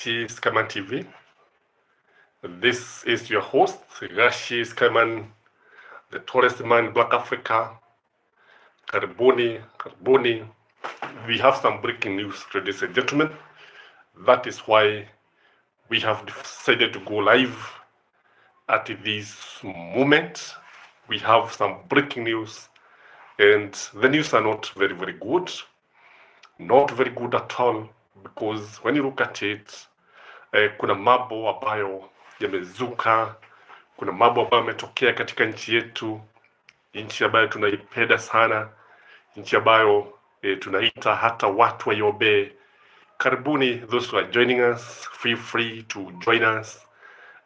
Skyman TV. This is your host, Gashi Skyman, the tallest man in Black Africa. Karibuni. We have some breaking news, ladies and gentlemen. That is why we have decided to go live at this moment. We have some breaking news, and the news are not very, very good. Not very good at all, because when you look at it, kuna mambo ambayo yamezuka, kuna mambo ambayo yametokea katika nchi yetu, nchi ambayo tunaipenda sana, nchi ambayo tunaita hata watu waiombee. Karibuni, those who are joining us, feel free to join us.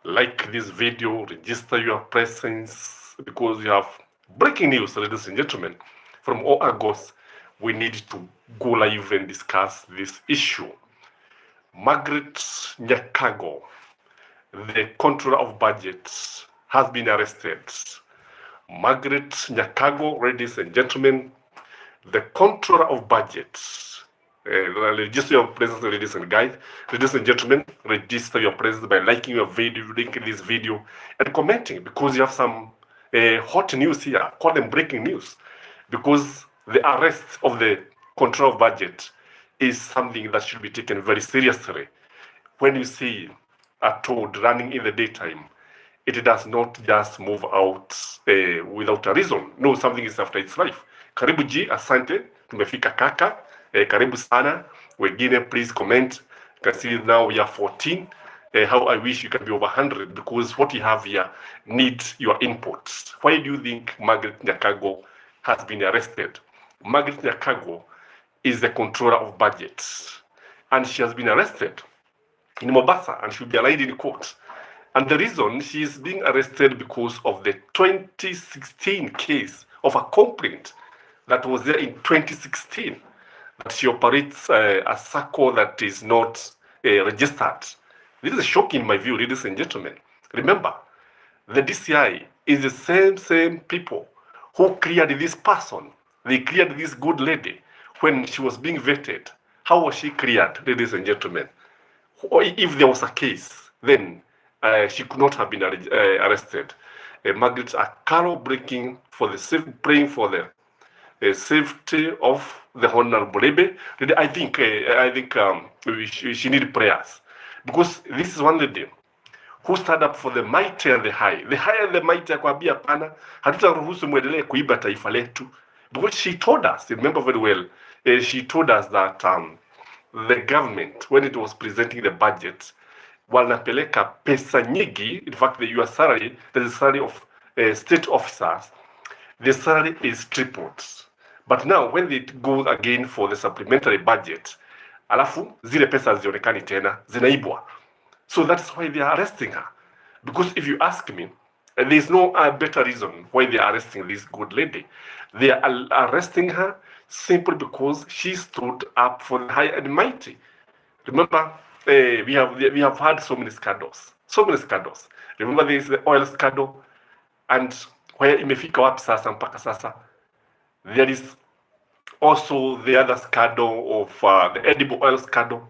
Like this video, register your presence, because you have breaking news, ladies and gentlemen. From all angles, we need to go live and discuss this issue. Margaret Nyakago, the controller of budget, has been arrested. Margaret Nyakago, ladies and gentlemen, the controller of budget. Register your presence, ladies and gentlemen. Register your presence by liking your video, linking this video, and commenting, because you have some hot news here. Call them breaking news, because the arrest of the control of budget is something that should be taken very seriously. When you see a toad running in the daytime, it does not just move out without a reason. No, something is after its life. Karibu G, asante, tumefika kaka. Karibu sana. Wengine, please comment. You can see now we are 14. How I wish you can be over 100, because what you have here needs your input. Why do you think Margaret Nyakago has been arrested? Margaret Nyakago is the controller of budget, and she has been arrested in Mombasa, and she'll be arraigned in court. And the reason she is being arrested because of the 2016 case of a complaint that was there in 2016, that she operates a circle that is not registered. This is shocking in my view, ladies and gentlemen. Remember, the DCI is the same people who cleared this person. They cleared this good lady when she was being vetted. How was she cleared, ladies and gentlemen? Or if there was a case, then she could not have been arrested. Margaret, a carol breaking for the praying for the safety of the Honorable Lebe. I think she needs prayers, because this is one lady who stood up for the mighty and the high. The high and the mighty akwambia pana, hatutaruhusu muendelee kuiba taifa letu. Because she told us, remember very well, she told us that the government, when it was presenting the budget, wanapeleka pesa nyingi. In fact, your salary, the salary of state officers, the salary is tripled. But now, when they go again for the supplementary budget, alafu zile pesa zionekani tena, zinaibwa. So that's why they are arresting her. Because if you ask me, there is no better reason why they are arresting this good lady. They are arresting her simply because she stood up for the high and mighty. Remember, we have had so many scandals. Remember, there is the oil scandal, and where imefika wapi sasa mpaka sasa. There is also the other scandal of the edible oil scandal.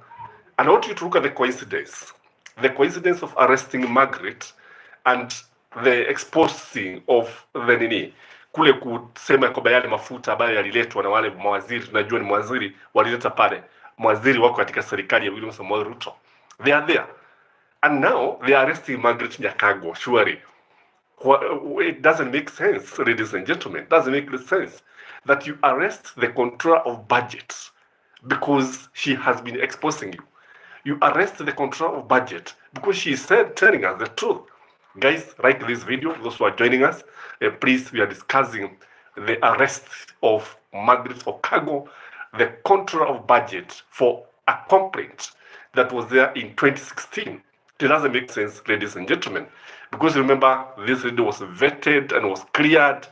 And I want you to look at the coincidence of arresting Margaret and the exposing of the nini, kule kusema kwamba yale mafuta ambayo yaliletwa na wale mawaziri, tunajua ni mawaziri walileta pale, mawaziri wako katika serikali ya William Samoei Ruto. They are there, and now they are arresting Margaret Nyakago. Surely, it doesn't make sense, ladies and gentlemen. It doesn't make sense that you arrest the controller of budget because she has been exposing you. You arrest the controller of budget because she is telling us the truth. Guys, like this video, those who are joining us, please, we are discussing the arrest of Margaret Okango, the controller of budget, for a complaint that was there in 2016. It doesn't make sense, ladies and gentlemen, because remember, this lady was vetted and was cleared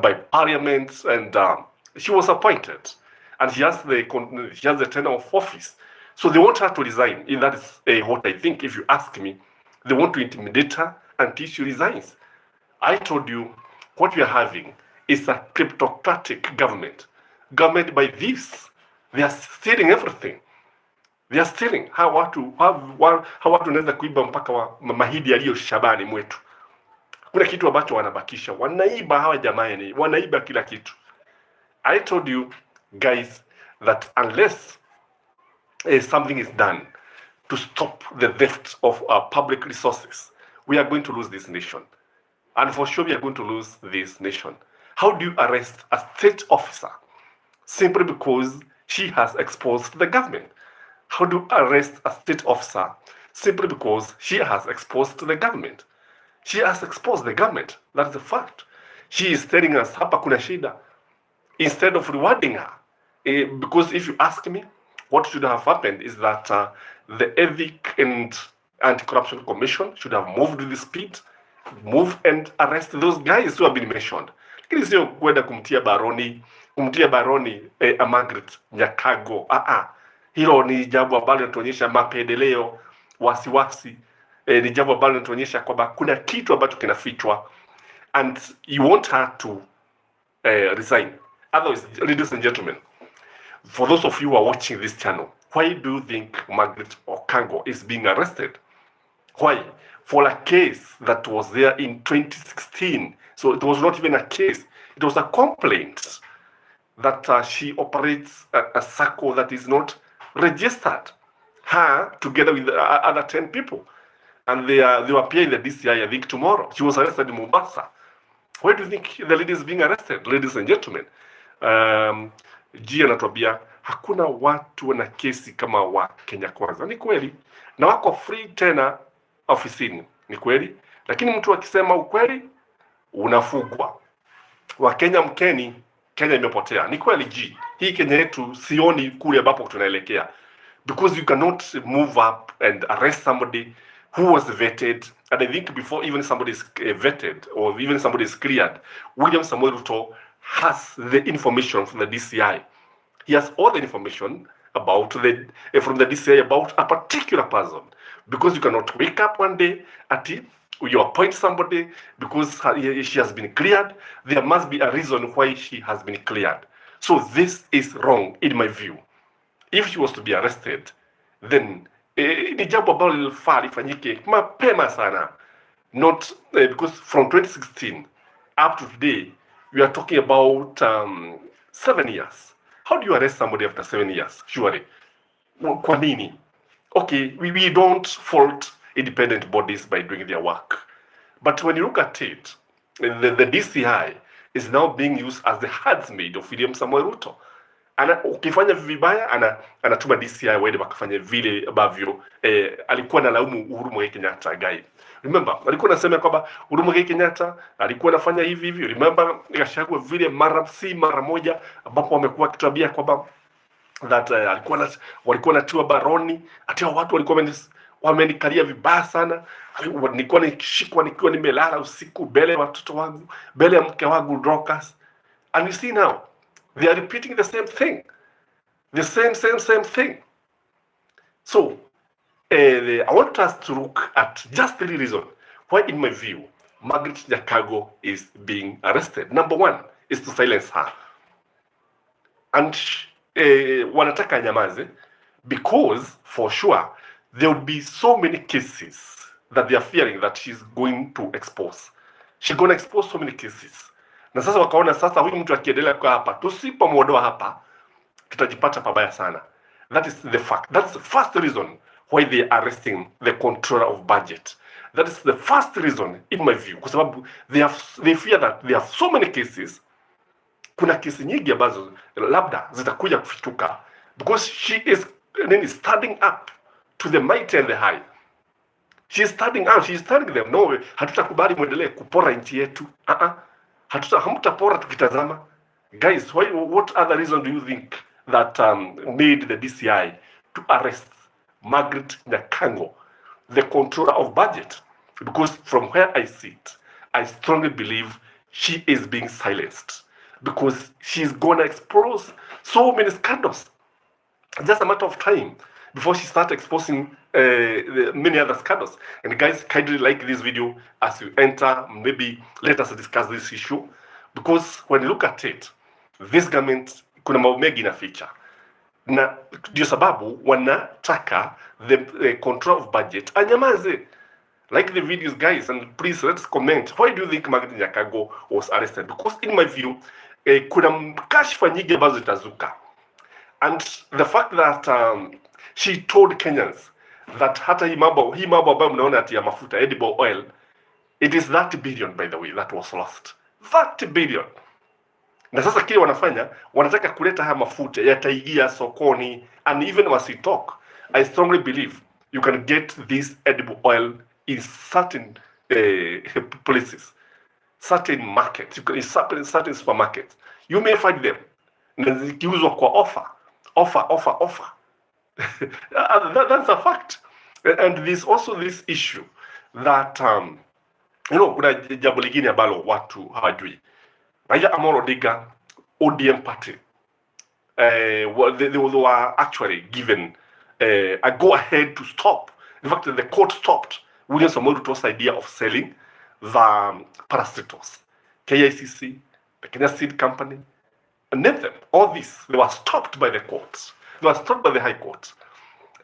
by parliament, and she was appointed, and she has the tenure of office. So they want her to resign. And that is what I think. If you ask me, they want to intimidate her until she resigns. I told you what we are having is a kleptocratic government. Government by thieves. They are stealing everything. They are stealing. Hawa watu wanaweza kuiba mpaka mahidi yaliyo shambani mwetu. Kuna kitu ambacho wanabakisha. Wanaiba hawa jamani, wanaiba kila kitu. I told you guys that unless something is done to stop the theft of our public resources, we are going to lose this nation. And for sure we are going to lose this nation. How do you arrest a state officer simply because she has exposed the government? How do you arrest a state officer simply because she has exposed the government? She has exposed the government. That's the fact. She is telling us, hapa kuna shida, instead of rewarding her. Because if you ask me, what should have happened is that the Ethic and Anti-Corruption Commission should have moved with the speed, move and arrest those guys who have been mentioned. Lakini sio kwenda kumtia baroni Margaret Nyakago. Hilo ni jambo ambalo linatuonyesha mapendeleo, wasiwasi. Ni jambo ambalo linatuonyesha kwamba kuna kitu ambacho kinafichwa, and you want her to resign. Otherwise, ladies and gentlemen, for those of you who are watching this channel, why do you think Margaret Okango is being arrested? Why? For a case that was there in 2016. So it was not even a case. It was a complaint that she operates a circle that is not registered. Her, together with other 10 people. And they will appear in the DCI, I think, tomorrow. She was arrested in Mombasa. Why do you think the lady is being arrested, ladies and gentlemen? G anatuambia hakuna watu wana kesi kama wa Kenya Kwanza. Ni kweli, na wako free tena ofisini. Ni kweli, lakini mtu akisema ukweli unafugwa. Wa Kenya mkeni, Kenya imepotea. Ni kweli G. Hii Kenya yetu sioni kule ambapo tunaelekea. Because you cannot move up and arrest somebody who was vetted, and I think before even somebody is vetted or even somebody is cleared, William Samuel Ruto has the information from the DCI. He has all the information about from the DCI about a particular person. Because you cannot wake up one day at you appoint somebody because she has been cleared. There must be a reason why she has been cleared. So this is wrong in my view. If she was to be arrested, then ni jambo ambalo lilifaa lifanyike mapema sana. Not because from 2016 up to today, we are talking about 7 years. How do you arrest somebody after 7 years? Surely. Kwa nini? Okay, we don't fault independent bodies by doing their work. But when you look at it, the DCI is now being used as the herdsmaid of William Samuel Ruto. Ukifanya vibaya anatuma DCI waende wakafanya vile ambavyo alikuwa analaumu Uhuru Muigai Kenyatta guy. Remember, alikuwa anasema kwamba Uhuru Muigai Kenyatta alikuwa anafanya hivi. Remember, Gachagua vile mara moja ambapo wamekuwa kitambia kwamba that walikuwa natiwa baroni, ati watu walikuwa wamenikalia vibaya sana. Nilikuwa nishikwa nikiwa nimelala usiku mbele ya watoto wangu, mbele ya mke wangu Dorcas. And you see now, they are repeating the same thing. The same thing. So, I want us to look at just 3 reasons why, in my view, Margaret Nyakago is being arrested. Number 1 is to silence her. And wanataka nyamaze because, for sure, there will be so many cases that they are fearing that she's going to expose. She's going to expose so many cases. Na sasa wakaona sasa huyu mtu akiendelea kwa hapa, tusipomwondoa hapa tutajipata pabaya sana. That is the fact. That's the first reason why they are arresting the controller of budget. That is the first reason in my view, kwa sababu they fear that there are so many cases. Kuna kesi nyingi ambazo labda zitakuja kufichuka because she is standing up to the mighty and the high. She is standing out. She is telling them, no, hatutakubali muendelee kupora nchi yetu. Hamtapora tukitazama. Guys, what other reason do you think that made the DCI to arrest Margaret Nyakago, the controller of budget? Because from where I sit, I strongly believe she is being silenced because she's going to expose so many scandals. Just a matter of time before she starts exposing many other scandals. And guys, kindly like this video as you enter. Maybe let us discuss this issue. Because when you look at it, this government, kuna mambo mengi inaficha. na ndio sababu wanataka the control of budget anyamaze. Like the videos, guys, and please let's comment. Why do you think Margaret Nyakango was arrested? Because in my view, kuna kashfa nyingi ambazo zitazuka, and the fact that she told Kenyans that hata hii mambo ambayo mnaona ati ya mafuta edible oil, it is 30 billion by the way that was lost. 30 billion. Na sasa kile wanafanya, wanataka kuleta haya mafuta yataingia sokoni, and even as we talk, I strongly believe you can get this edible oil in certain places, certain markets, you can in certain supermarkets. You may find them. Na zikiuzwa kwa offer. That's a fact. And there's also this issue that kuna jambo lingine ambalo watu hawajui. Raila Amolo Odinga, ODM party, they were actually given a go-ahead to stop. In fact, the court stopped William Samoei Ruto's idea of selling the parastatals. KICC, the Kenya Seed Company, name them. All these, they were stopped by the courts. They were stopped by the High Court.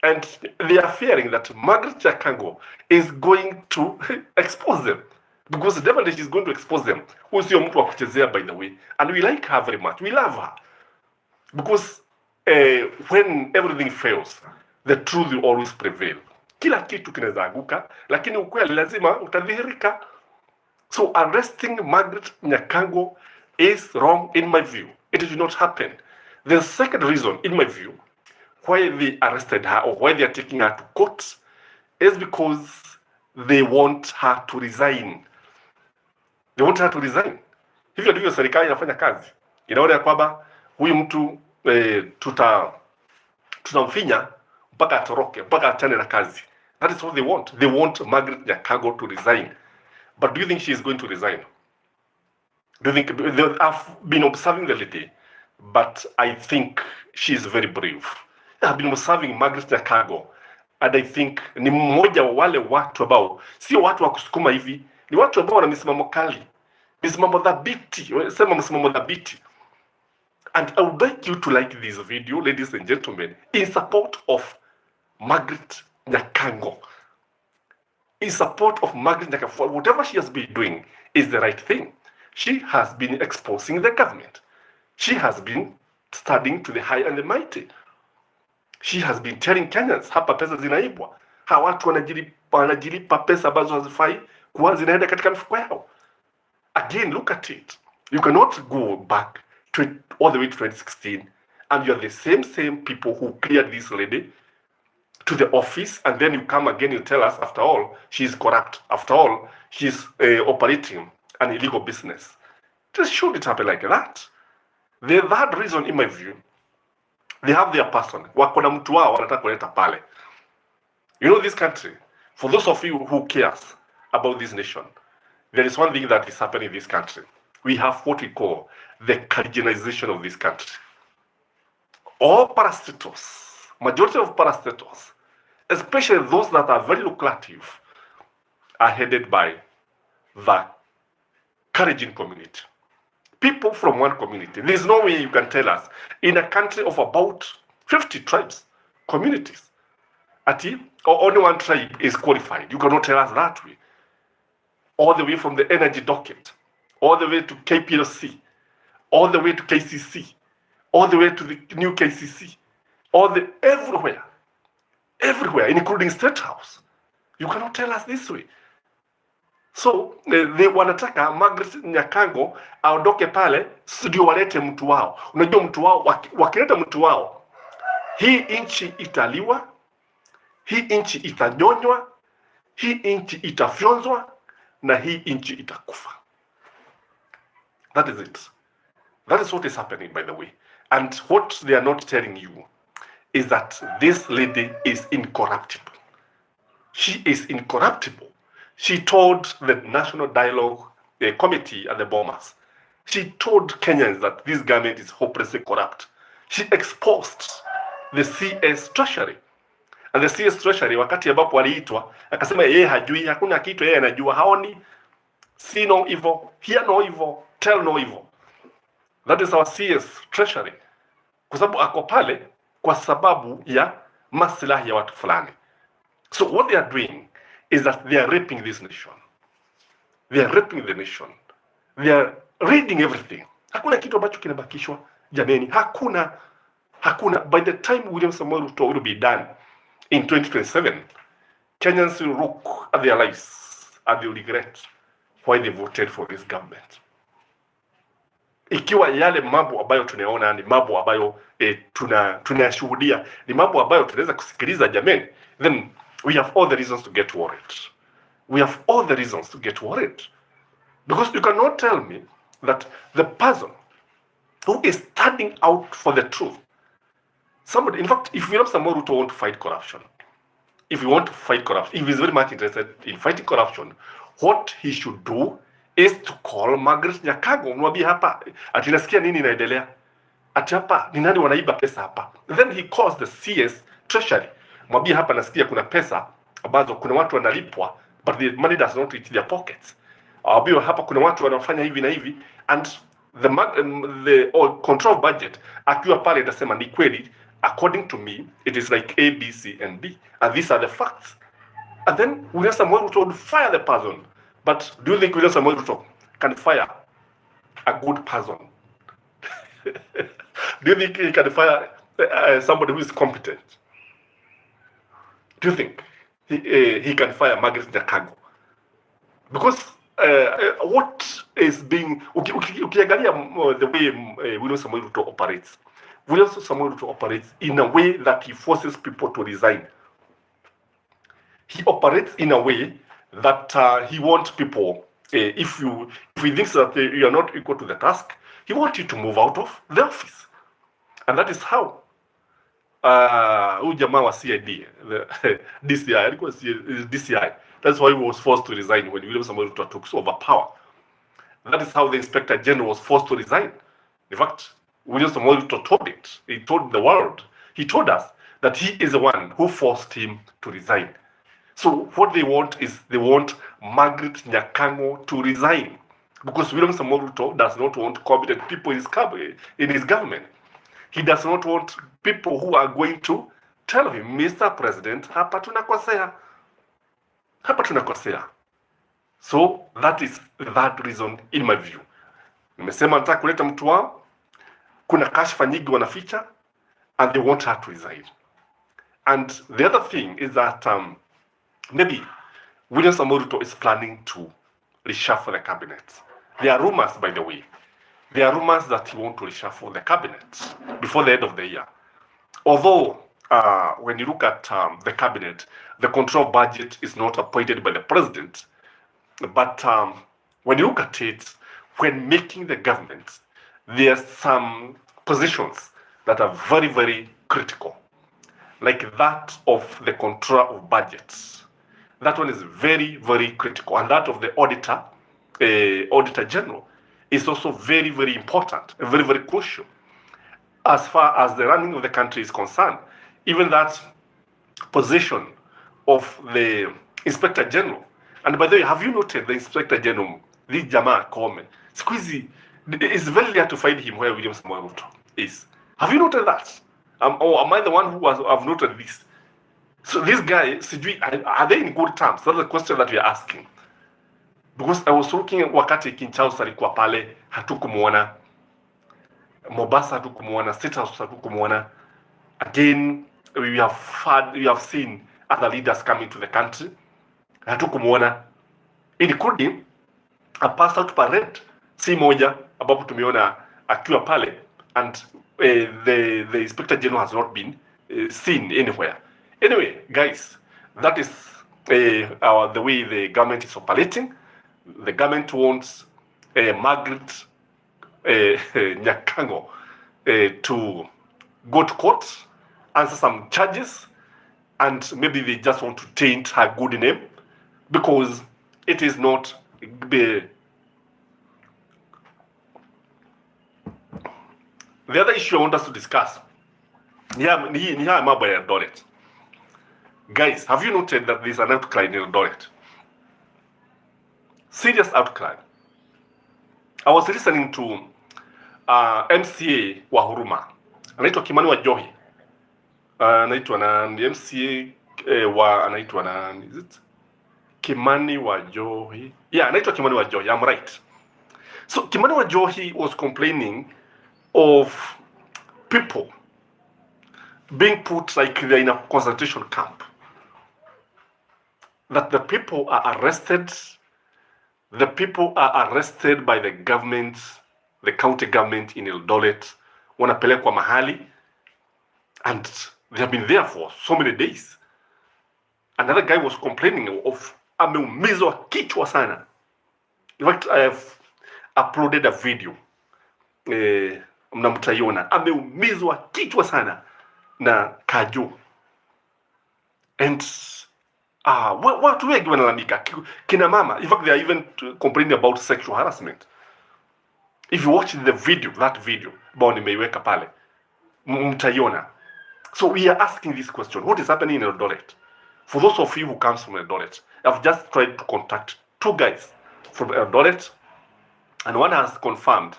And they are fearing that Margaret Nyakango is going to expose them. Because definitely she's going to expose them. Who's your mtu wa kuchezea, by the way. And we like her very much. We love her. Because when everything fails, the truth will always prevail. Kila kitu kinaweza anguka, lakini ukweli lazima utadhihirika. So arresting Margaret Nyakango is wrong in my view. It did not happen. The second reason, in my view, why they arrested her or why they are taking her to court is because they want her to resign. They want her to resign. Hivyo ndivyo serikali inafanya kazi. Inaona kwamba huyu mtu tutamfinya mpaka atoroke, mpaka achane na kazi. That is what they want. They want Margaret Nyakango to resign. But do you think she is going to resign? Do you think I've been observing the lady, but I think she is very brave. I've been observing Margaret Nyakango, and I think ni mmoja wa wale watu ambao sio watu wa kusukuma hivi, ni watu ambao wana misimamo kali, misimamo dhabiti, sema misimamo dhabiti. And I would like you to like this video, ladies and gentlemen, in support of Margaret Nyakango. In support of Margaret Nyakango. Whatever she has been doing is the right thing. She has been exposing the government. She has been studying to the high and the mighty. She has been telling Kenyans, hapa pesa zinaibwa. Hawa watu wanajilipa pesa ambazo hazifai kuwa zinaenda katika mifuko yao. Again, look at it. You cannot go back to all the way to 2016 and you're the same people who cleared this lady to the office, and then you come again, you tell us, after all, she's corrupt. After all, she's operating an illegal business. Just shouldn't happen like that. The third reason, in my view, they have their person. Wako na mtu wao wanataka kuleta pale. You know this country, for those of you who cares about this nation, there is one thing that is happening in this country. We have what we call the Carigenization of this country. All parastatals, majority of parastatals, especially those that are very lucrative, are headed by the Karigen community. People from one community. There is no way you can tell us in a country of about 50 tribes, communities, only one tribe is qualified. You cannot tell us that way. All the way from the energy docket, all the way to KPLC, all the way to KCC, all the way to the new KCC, everywhere, including State House. You cannot tell us this way. So they wanataka Margaret Nyakango aondoke pale, ndio walete mtu wao. Unajua mtu wao, wakileta mtu wao, hii inchi italiwa, hii inchi itanyonywa, hii inchi itafyonzwa, na hii inchi itakufa. That is it. That is what is happening, by the way. And what they are not telling you is that this lady is incorruptible. She is incorruptible. She told the National Dialogue Committee at the Bomas, she told Kenyans that this government is hopelessly corrupt. She exposed the CS Treasury. And the CS Treasury, wakati ambapo aliitwa, akasema yeye hajui, hakuna kitu yeye anajua, haoni, see no evil, hear no evil, tell no evil. That is our CS Treasury. Kwa sababu ako pale, kwa sababu ya maslahi ya watu fulani. So what they are doing is that they are raping this nation. They are raping the nation. They are raiding everything. Hakuna kitu ambacho kinabakishwa jameni, hakuna. By the time William Samoei Ruto will be done in 2027, Kenyans will look at their lives and they will regret why they voted for this government. Ikiwa yale mambo ambayo tunaona ni mambo ambayo tunayashuhudia ni mambo ambayo tunaweza kusikiliza jameni, then we have all the reasons to get worried. We have all the reasons to get worried. Because you cannot tell me that the person who is standing out for the truth, somebody, in fact, if William Samoei Ruto want to fight corruption, if he's very much interested in fighting corruption, what he should do is to call Margaret Nyakango, mwambie hapa, ati nasikia nini inaendelea? Ati hapa, ni nani wanaiba pesa hapa? Then he calls the CS Treasury, mwambie hapa nasikia kuna pesa, ambazo kuna watu wanalipwa, but the money does not reach their pockets. Awambie hapa kuna watu wanafanya hivi na hivi, and the control budget, akiwa pale itasema ni kweli, according to me, it is like A, B, C, and D. And these are the facts. And then William Samoei Ruto would fire the person. But do you think William Samoei Ruto can fire a good person? Do you think he can fire somebody who is competent? Do you think he can fire Margaret Nyakango? Because what is being... ukiangalia the way William Samoei Ruto operates, William Samoei Ruto operates in a way that he forces people to resign. He operates in a way that he wants people, if he thinks that you are not equal to the task, he wants you to move out of the office. And that is how jamaa wa CID, DCI, that's why he was forced to resign when William Samoei Ruto took over power. That is how the Inspector General was forced to resign. In fact, William Samoei Ruto told it. He told the world. He told us that he is the one who forced him to resign. So what they want is they want Margaret Nyakango to resign, because William Samoei Ruto does not want competent people in his government. He does not want people who are going to tell him, Mr. President, hapa tunakosea. So that is that reason in my view. Nimesema nataka kuleta mtu wao, kuna kashfa nyingi wanaficha, and they want her to resign. And the other thing is that maybe William Samoei Ruto is planning to reshuffle the cabinet. There are rumors, by the way. There are rumors that he wants to reshuffle the cabinet before the end of the year. Although, when you look at the cabinet, the control budget is not appointed by the president. But when you look at it, when making the government, there are some positions that are very, very critical, like that of the controller of budgets. That one is very, very critical. And that of the auditor general is also very, very important, very, very crucial. As far as the running of the country is concerned, even that position of the Inspector General. And by the way, have you noted the Inspector General, this Jama Kome, Squeezy, it's very rare to find him where William Samoei Ruto is. Have you noted that? Or am I the one who have noted this? So this guy, are they in good terms? That's the question that we are asking. Because I was looking wakati Kinshasa alikuwa pale, hatukumuona. Mombasa hatukumuona, State House hatukumuona. Again, we have seen other leaders coming to the country. Hatukumuona. Including a pass out parade, si moja ambapo tumeona akiwa pale, and the Inspector General has not been seen anywhere. Anyway, guys, that is the way the government is operating. The government wants Margaret Nyakango to go to court, answer some charges, and maybe they just want to taint her good name, because it is not the other issue I want us to discuss. Guys, have you noted that there is an outcry in Eldoret? Serious outcry. I was listening to MCA wa Huruma, anaitwa Kimani wa Johi. anaitwa na MCA wa anaitwa na is it Kimani Wajohi? Yeah, anaitwa Kimani Wajohi. I'm right. So Kimani Wajohi was complaining of people being put like they're in a concentration camp. That the people are arrested. The people are arrested by the government, the county government in Eldoret. Wanapelekwa mahali, and they have been there for so many days. Another guy was complaining of ameumizwa kichwa sana. In fact, I have uploaded a video. Mnamtaiona ameumizwa kichwa sana na Kaju. And watu wengi wanalalamika, kina mama. In fact, they are even complaining about sexual harassment. If you watch the video, that video, ambao nimeiweka pale, mtaiona. So we are asking this question: what is happening in Eldoret? For those of you who comes from Eldoret, I've just tried to contact 2 guys from Eldoret, and one has confirmed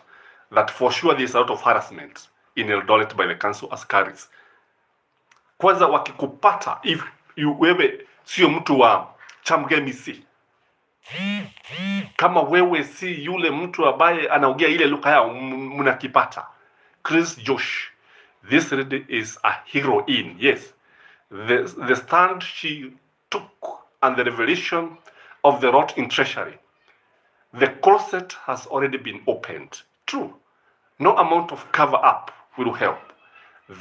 that for sure there is a lot of harassment in Eldoret by the council askaris. Kwanza wakikupata, if wewe sio mtu wa Chamgemisi, kama wewe si yule mtu ambaye anaongea ile lugha yao, mnakipata. Chris Josh, this lady is a heroine. Yes, the stand she took and the revelation of the rot in treasury. The closet has already been opened. True, no amount of cover up will help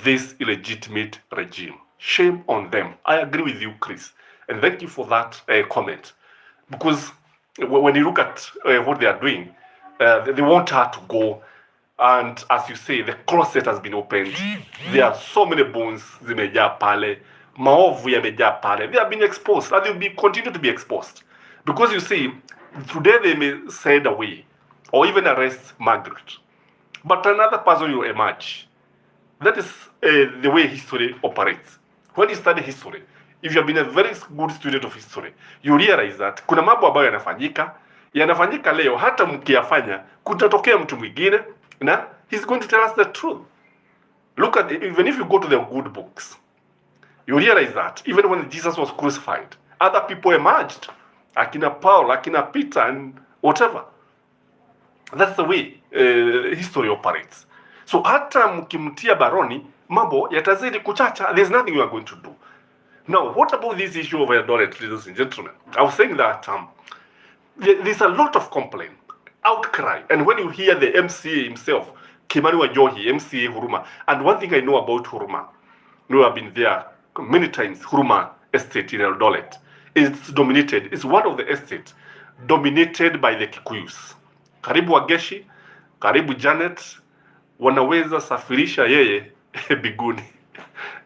this illegitimate regime. Shame on them. I agree with you, Chris, and thank you for that comment. Because when you look at what they are doing, they want her to go, and as you say, the closet has been opened. There are so many bones zimejaa pale, maovu yamejaa pale. They have been exposed, and they will continue to be exposed. Because you see, today they may send away or even arrest Margaret, but another person will emerge. That is the way history operates. When you study history, if you have been a very good student of history, you realize that kuna mambo ambayo yanafanyika leo, hata mkiyafanya kutatokea mtu mwingine na he's going to tell us the truth. Look at it, even if you go to the good books, you realize that even when Jesus was crucified, other people emerged, akina Paul, akina Peter, and whatever. That's the way history operates. So hata mkimtia baroni, mambo yatazidi kuchacha. There's nothing you are going to do. Now, what about this issue of Eldoret, ladies and gentlemen? I was saying that there's a lot of complaint, outcry, and when you hear the MCA himself, Kimani Wajohi, MCA Huruma, and one thing I know about Huruma, I've been there many times, Huruma estate in Eldoret, it's one of the estates dominated by the Kikuyus. Karibu Wageshi, karibu Janet, wanaweza safirisha yeye biguni.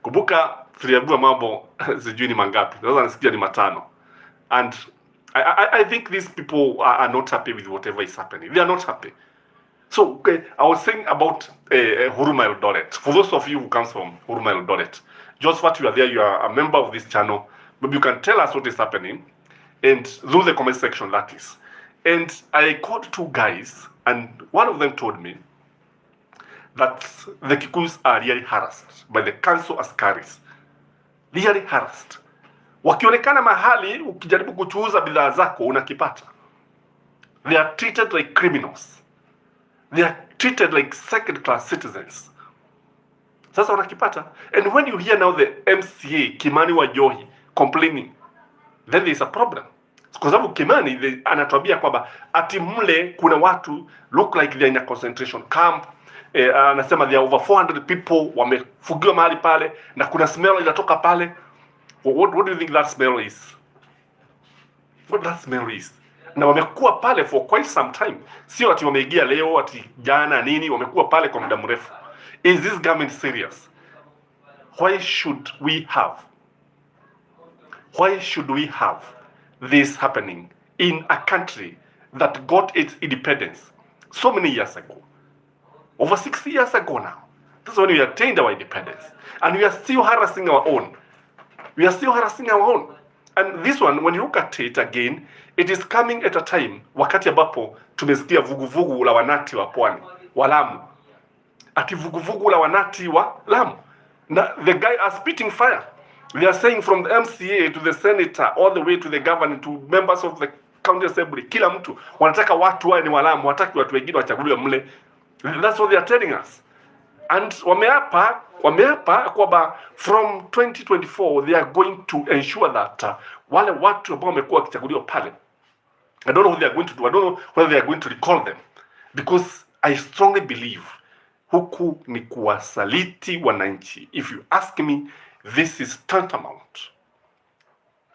Kumbuka tuliambiwa mambo sijui ni mangapi. Sasa nasikia ni 5. And I think these people are not happy with whatever is happening. They are not happy. So I was saying about Huruma Eldoret. For those of you who comes from Huruma Eldoret, just what you are there, you are a member of this channel. Maybe you can tell us what is happening, and through the comment section, that is. And I called 2 guys, and one of them told me that the Kikuyus are really harassed by the council askaris. Really harassed. Wakionekana mahali, ukijaribu kuchuuza bidhaa zako, unakipata. They are treated like criminals. They are treated like second-class citizens. Sasa unakipata. And when you hear now the MCA, Kimani Wajohi, complaining, then there is a problem. Kwa sababu Kimani anatuambia kwamba ati mle kuna watu look like they are in a concentration camp. Anasema there are over 400 people wamefugiwa mahali pale na kuna smell inatoka pale. What do you think that smell is? What that smell is? Na wamekuwa pale for quite some time. Sio ati wameingia leo, ati jana nini, wamekuwa pale kwa muda mrefu. Is this government serious? Why should we have this happening in a country that got its independence so many years ago? Over 60 years ago now. That's when we attained our independence. And we are still harassing our own. And this one, when you look at it again, it is coming at a time, wakati ambapo tumesikia vuguvugu la wanati wa pwani, wa Lamu. Ati vuguvugu la wanati wa Lamu. Now, the guy are spitting fire. They are saying from the MCA to the senator all the way to the governor to members of the county assembly, kila mtu wanataka watu wawe ni walamu, wataki watu wengine wachaguliwe mle. That's what they are telling us. And wameapa kwamba from 2024 they are going to ensure that wale watu ambao wamekuwa wakichaguliwa pale, I don't know what they are going to do. I don't know whether they are going to recall them, because I strongly believe huku ni kuwasaliti wananchi. If you ask me, this is tantamount.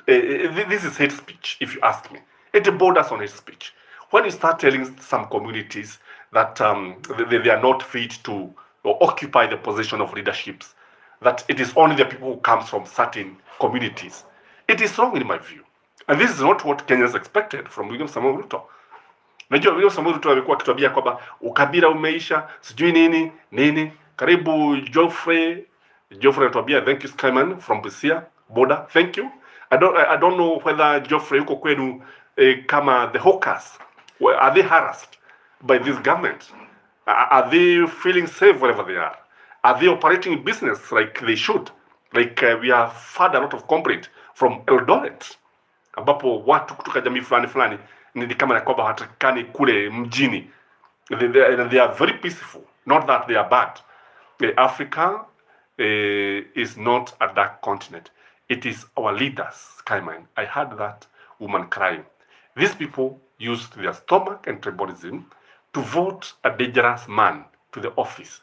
This is hate speech, if you ask me. It borders on hate speech. When you start telling some communities that they are not fit to occupy the position of leaderships, that it is only the people who come from certain communities, it is wrong in my view. And this is not what Kenyans expected from William Samoei Ruto. Najua William Samoei Ruto alikuwa akituambia kwamba ukabila umeisha, sijui nini. Karibu Geoffrey anatuambia, thank you Skyman from Busia border, thank you. I don't know whether Geoffrey yuko kwenu kama the hawkers, are they harassed by this government? Are they feeling safe wherever they are? Are they operating business like they should? Like we have had a lot of complaint from Eldoret, ambapo watu kutoka jamii fulani ni kama na kwamba hawatakani kule mjini. They are very peaceful, not that they are bad. Africa is not a dark continent. It is our leaders, Kaiman. I heard that woman crying. These people used their stomach and tribalism to vote a dangerous man to the office.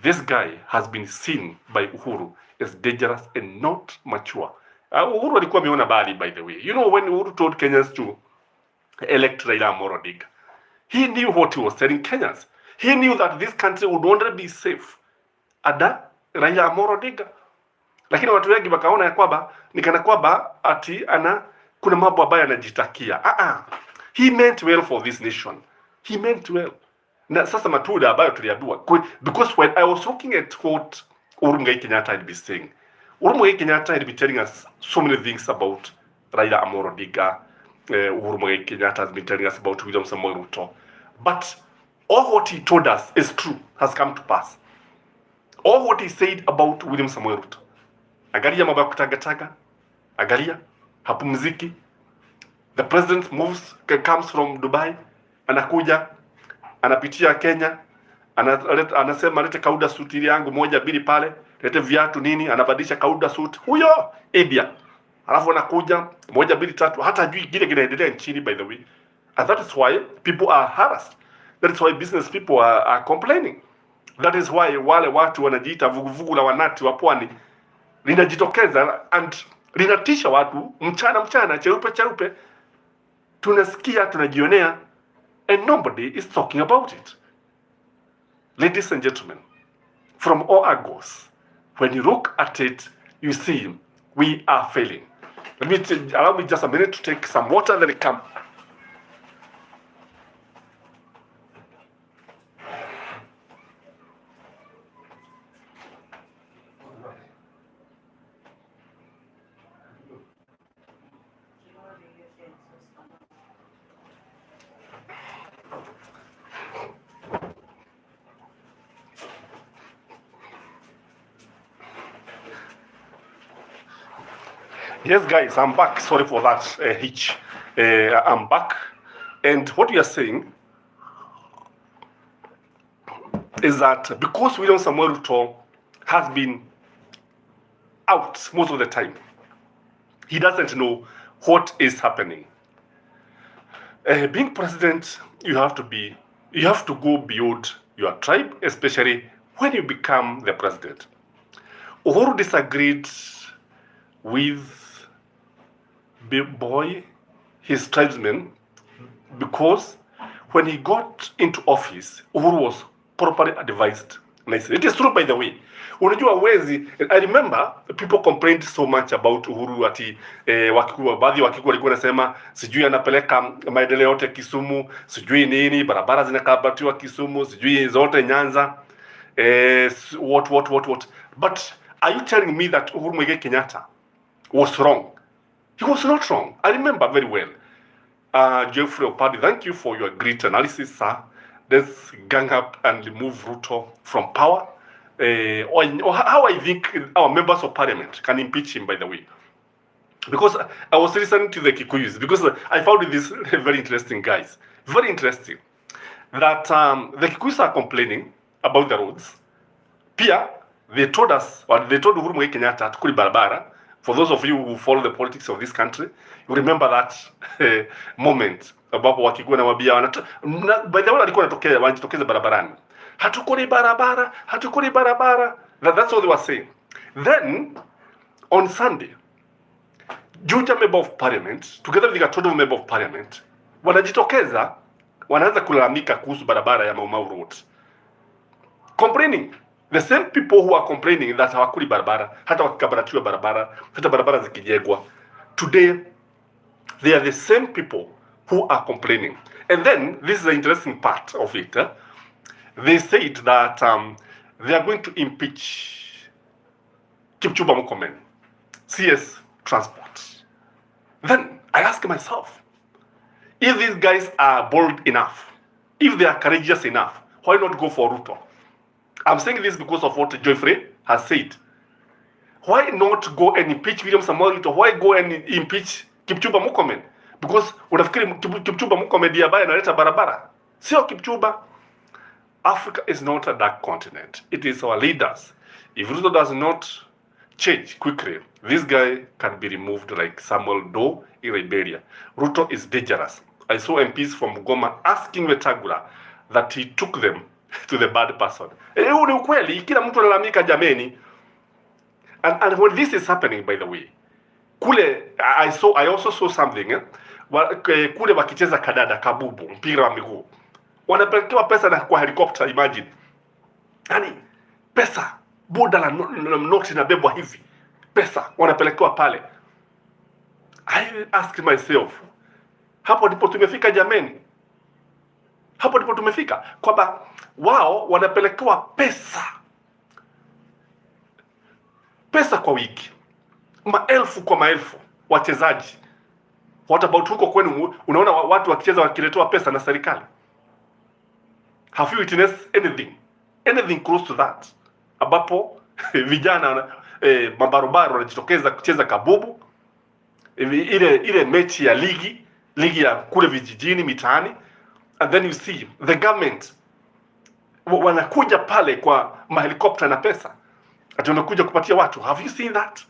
This guy has been seen by Uhuru as dangerous and not mature. Uhuru alikuwa ameona bali, by the way. You know, when Uhuru told Kenyans to elect Raila Amolo Odinga, he knew what he was telling Kenyans. He knew that this country would only be safe ada Raila Amolo Odinga. Lakini watu wengi wakaona ya kwamba nikana kwamba ati kuna mambo ambayo anajitakia. He meant well for this nation. He meant well. Na sasa matunda ambayo tuliambiwa, because when I was looking at what Uhuru Muigai Kenyatta had been saying, Uhuru Muigai Kenyatta had been telling us so many things about Raila Amolo Odinga. Uhuru Muigai Kenyatta has been telling us about William Samoei Ruto. But all what he told us is true, has come to pass. All what he said about William Samoei Ruto. Angalia mambo ya kutagataga. Angalia hapumziki. The president comes from Dubai, anakuja, anapitia Kenya, anasema lete kauda suit yangu moja mbili pale, lete viatu nini, anabadilisha kauda suit. Huyo India. Alafu anakuja moja mbili tatu, hata hajui kile kinaendelea nchini, by the way. And that is why people are harassed. That is why business people are complaining. That is why wale watu wanajiita vuguvugu la wanati wa pwani linajitokeza and linatisha watu mchana cheupe. Tunasikia, tunajionea, and nobody is talking about it. Ladies and gentlemen, from all angles, when you look at it, you see we are failing. Allow me just a minute to take some water, then come. Yes, guys, I'm back. Sorry for that hitch. I'm back. And what we are saying is that because William Samoei Ruto has been out most of the time, he doesn't know what is happening. Being president, you have to go beyond your tribe, especially when you become the president. Uhuru disagreed with Big Boy, his tribesmen, because when he got into office, Uhuru was properly advised. It is true, by the way. Unajua wezi, I remember people complained so much about Uhuru ati baadhi Wakikuyu walikuwa nasema sijui anapeleka maendeleo yote Kisumu, sijui nini, barabara zinakarabatiwa Kisumu, sijui zote Nyanza, what. But are you telling me that Uhuru Muigai Kenyatta was wrong? He was not wrong. I remember very well. Geoffrey Opadi, thank you for your great analysis, sir. Let's gang up and remove Ruto from power. or how I think our members of parliament can impeach him, by the way. Because I was listening to the Kikuyus, because I found this very interesting, guys. Very interesting. That the Kikuyus are complaining about the roads. Pia, they told us, or they told Uhuru Muigai Kenyatta, hatukuli barabara. For those of you who follow the politics of this country, you remember that moment ambapo wakikuwa na wabia by the way walikuwa wanajitokeza barabarani. Hatukuli barabara, hatukuli barabara. That's what they were saying. Then, on Sunday, Juja member of parliament, together with the total member of parliament, wanajitokeza, wanaanza kulalamika kuhusu barabara ya Mau Mau Road. Complaining. The same people who are complaining that hawakuli barabara, hata wakikabaratiwa barabara, hata barabara zikijengwa. Today, they are the same people who are complaining. And then, this is the interesting part of it. They said that they are going to impeach Kipchumba Murkomen, CS Transport. Then I ask myself, if these guys are bold enough, if they are courageous enough, why not go for Ruto? I'm saying this because of what Joyfrey has said. Why not go and impeach William Samoei Ruto? Why go and impeach Kipchumba Murkomen? Because unafikiri Kipchumba Murkomen ndiye ambaye analeta barabara? Sio Kipchumba. Africa is not a dark continent. It is our leaders. If Ruto does not change quickly, this guy can be removed like Samuel Doe in Liberia. Ruto is dangerous. I saw MPs from Goma asking Wetangula that he took them to the bad person. Huu ni ukweli, kila mtu analalamika jameni. And when this is happening, by the way, kule I also saw something, kule wakicheza kadada, kabubu, mpira wa miguu. Wanapelekewa pesa na kwa helicopter, imagine. Yani, pesa, boda la noti na bebwa hivi. Pesa, wanapelekewa pale. I ask myself, hapo ndipo tumefika jameni. Hapo ndipo tumefika. Kwamba wao wanapelekewa pesa. Pesa kwa wiki. Maelfu kwa maelfu. Wachezaji. What about huko kwenu, unaona watu wakicheza wakiletewa pesa na serikali? Have you witnessed anything? Anything close to that? Ambapo vijana mabarobaro wanajitokeza kucheza kabubu. Ile mechi ya ligi ya kule vijijini mitaani, and then you see the government wanakuja pale kwa mahelikopter na pesa. Ati wanakuja kupatia watu. Have you seen that?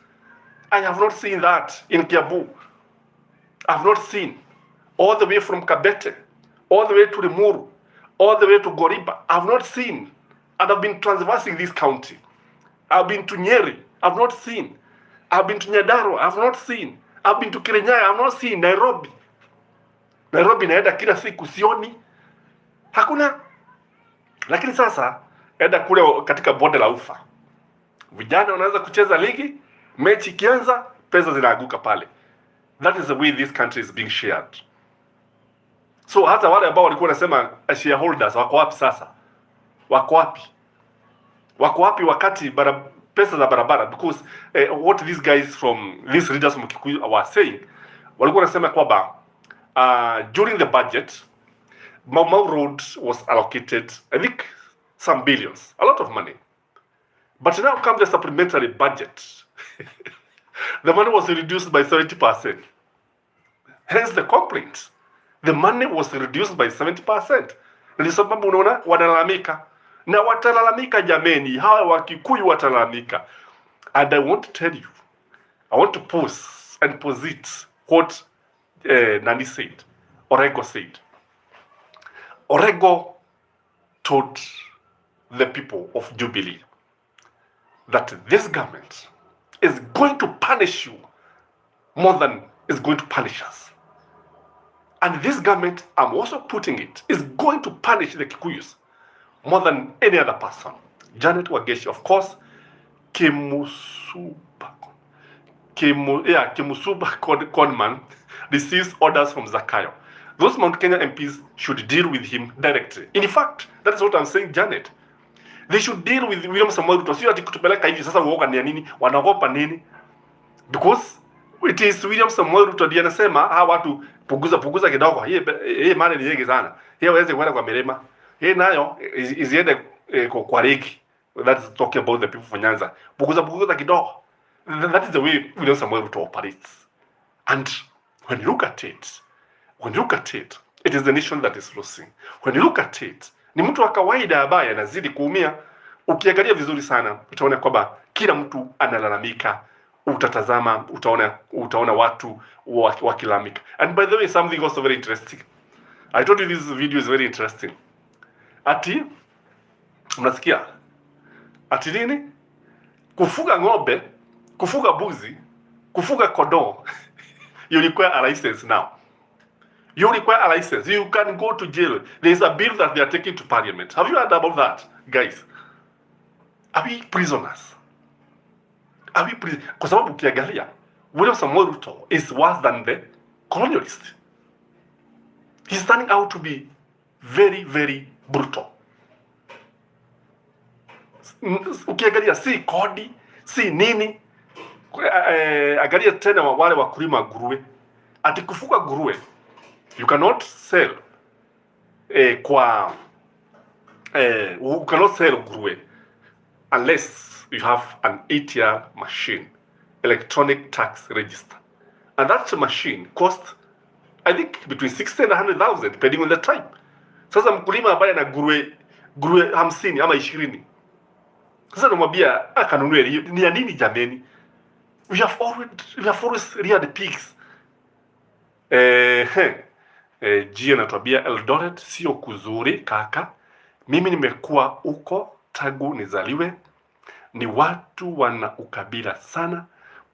I have not seen that in Kiambu. I have not seen. All the way from Kabete, all the way to Limuru, all the way to Goriba. I have not seen. And I've been transversing this county. I've been to Nyeri. I've not seen. I've been to Nyadaro. I've not seen. I've been to Kirinyaga. I've not seen. Nairobi naenda kila siku, sioni. Hakuna. Lakini sasa enda kule katika bonde la ufa. Vijana wanaanza kucheza ligi, mechi ikianza, pesa zinaaguka pale. That is the way this country is being shared. So hata wale ambao walikuwa wanasema shareholders wako wapi sasa? Wako wapi? Wako wapi wakati pesa za barabara? Because what these guys from these leaders from Kikuyu were saying, walikuwa wanasema kwamba during the budget, Mau Mau Road was allocated, I think, some billions, a lot of money. But now comes the supplementary budget. The money was reduced by 70%. Hence the complaint. The money was reduced by 70%. Ndio sababu unaona wanalalamika. Na watalalamika jameni, hawa Wakikuyu watalalamika. And I want to tell you, I want to pause and posit what Nani said, Orego said. Orego told the people of Jubilee that this government is going to punish you more than is going to punish us. And this government, I'm also putting it, is going to punish the Kikuyus more than any other person. Janet Wageshi, of course, Kimusuba Conman receives orders from Zakayo. Those Mount Kenya MPs should deal with him directly. In fact, that is what I'm saying, Janet. They should deal with William Samoei Ruto. Sio ati kutupeleka hivi sasa uoga ni nini? Wanaogopa nini? Because it is William Samoei Ruto ndiye anasema hawa watu punguza kidogo. Yeye mali ni nyingi sana. Yeye hawezi kwenda kwa milima. Yeye nayo iziende kwa ligi. That's talking about the people for Nyanza. Buguza kidogo. That is the way William Samuel Ruto operates. And when you look at it, it is the nation that is losing. When you look at it, ni mtu wa kawaida ambaye anazidi kuumia. Ukiangalia vizuri sana, utaona kwamba kila mtu analalamika. Utatazama, utaona watu wakilalamika. And by the way, something also very interesting. I told you this video is very interesting. Ati, mnasikia? Ati nini? Kufuga ng'ombe, kufuga buzi, kufuga kondoo. You require a license now. You require a license. You can go to jail. There is a bill that they are taking to parliament. Have you heard about that, guys? Are we prisoners? Are we prisoners? Kwa sababu ukiangalia, William Samuel Ruto is worse than the colonialist. He's turning out to be very, very brutal. Ukiangalia si kodi, si nini. Angalia tena wale wakulima nguruwe. Ati kufuga nguruwe, you cannot sell you cannot sell nguruwe unless you have an 8-year machine, electronic tax register. And that machine costs, I think, between 60 and 100,000 depending on the type. Sasa mkulima ambaye ana nguruwe 50 ama 20, sasa namwambia akanunue ni ya nini jameni? We have always reared pigs. Jia natuambia Eldoret sio kuzuri kaka. Mimi nimekuwa huko tangu nizaliwe. Ni watu wana ukabila sana.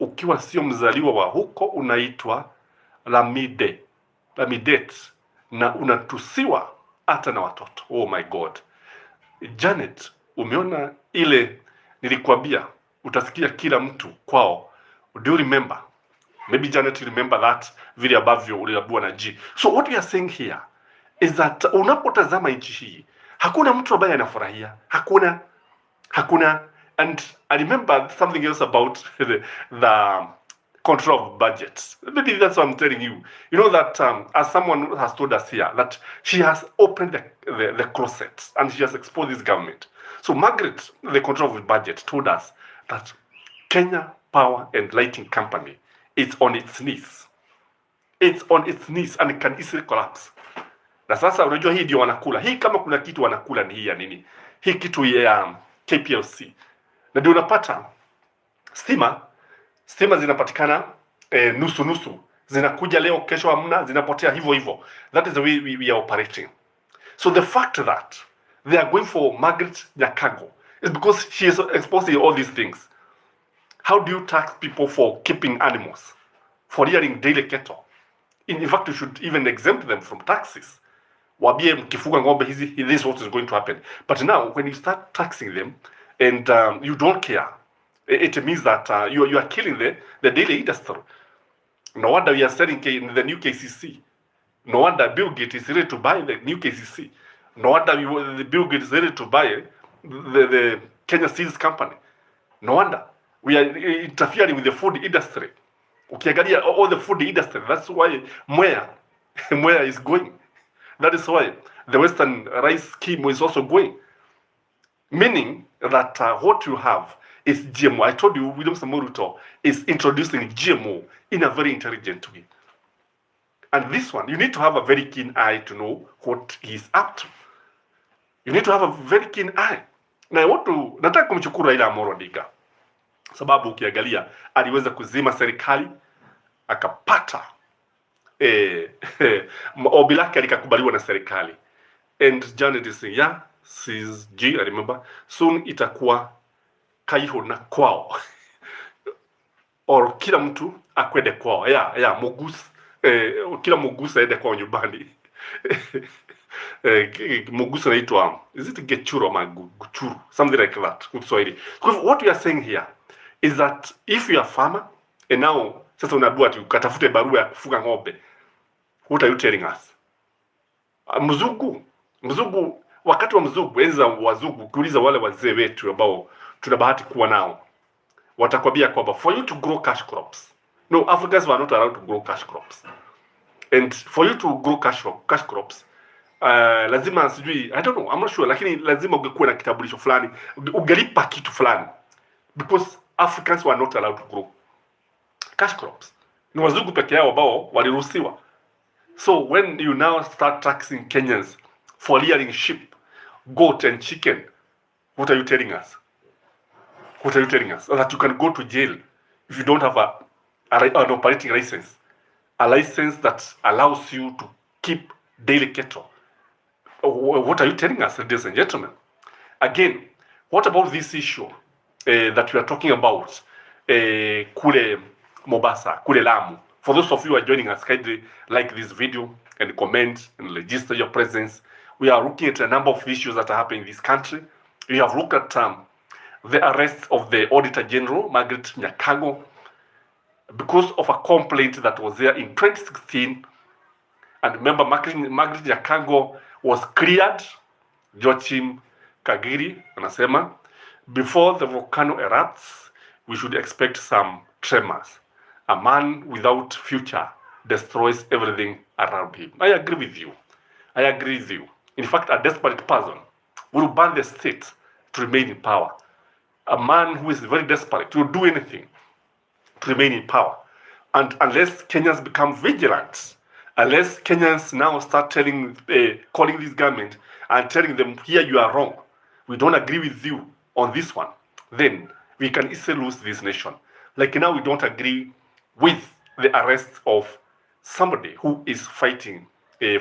Ukiwa sio mzaliwa wa huko unaitwa Lamidet na unatusiwa hata na watoto. Oh my God. Janet, umeona ile nilikwambia utasikia kila mtu kwao. Do you remember? Maybe Janet remember that vile ambavyo uliabua na G. So what we are saying here is that unapotazama nchi hii hakuna mtu ambaye anafurahia. Hakuna. And I remember something else about the control of budgets. Maybe that's what I'm telling you. You know that as someone has told us here, that she has opened the closet and she has exposed this government. So Margaret, the control of the budget, told us that Kenya Power and Lighting Company is on its knees. It's on its knees and it can easily collapse. Na sasa unajua hii ndio wanakula. Hii kama kuna kitu wanakula ni hii ya nini? Hii kitu ya KPLC. Na ndio unapata stima zinapatikana nusu. Zinakuja leo, kesho hamna, zinapotea hivyo. That is the way we are operating. So the fact that they are going for Margaret Nyakango is because she is exposing all these things. How do you tax people for keeping animals, for rearing daily cattle? In fact, you should even exempt them from taxes. Wabie mkifuga ng'ombe hizi, this is what is going to happen. But now, when you start taxing them, and you don't care, it means that you are killing the daily industry. No wonder we are selling the new KCC. No wonder Bill Gates is ready to buy the new KCC. No wonder Bill Gates is ready to buy the Kenya Seeds Company. No wonder we are interfering with the food industry. Ukiangalia all the food industry, that's why Mwea is going. That is why the Western rice scheme is also going. Meaning that what you have is GMO. I told you, William Samuel Ruto is introducing GMO in a very intelligent way. And this one, you need to have a very keen eye to know what he's up to. You need to have a very keen eye. Na nataka kumshukuru Raila Amolo Odinga. Sababu ukiangalia aliweza kuzima serikali, akapata ombi lake likakubaliwa na serikali. And Janet is saying, yeah, says G, I remember, soon itakuwa kaiho na kwao. Or kila mtu akwende kwao. Yeah, Mugusa. Kila Mugusa aende kwao nyumbani. Mugusa naitwa, is it Gechuru or Guchuru? Something like that. What we are saying here is that if you are a farmer, and now, sasa unaambiwa ati ukatafute barua ya kufuga ng'ombe, what are you telling us? Mzungu, wakati wa mzungu, enzi za wazungu, ukiuliza wale wazee wetu ambao tuna bahati kuwa nao, watakwambia kwamba for you to grow cash crops, no, Africans were not allowed to grow cash crops. And for you to grow cash crops, lazima sijui, I don't know, I'm not sure, lakini lazima ungekuwa na kitambulisho fulani, ungelipa kitu fulani, because Africans were not allowed to grow cash crops. Ni wazungu peke yao ambao waliruhusiwa. So when you now start taxing Kenyans for rearing sheep, goat and chicken, what are you telling us? What are you telling us? That you can go to jail if you don't have an operating license, a license that allows you to keep daily cattle. What are you telling us, ladies and gentlemen? Again, what about this issue that we are talking about, kule Mombasa, kule Lamu? For those of you who are joining us, kindly like this video and comment and register your presence. We are looking at a number of issues that are happening in this country. We have looked at the arrest of the Auditor General, Margaret Nyakango, because of a complaint that was there in 2016. And remember, Margaret Nyakango was cleared. Joachim Kagiri anasema, before the volcano erupts, we should expect some tremors. A man without future destroys everything around him. I agree with you. I agree with you. In fact, a desperate person will ban the state to remain in power. A man who is very desperate will do anything to remain in power. And unless Kenyans become vigilant, unless Kenyans now start calling this government and telling them, here you are wrong, we don't agree with you on this one, then we can easily lose this nation. Like now we don't agree with the arrest of somebody who is fighting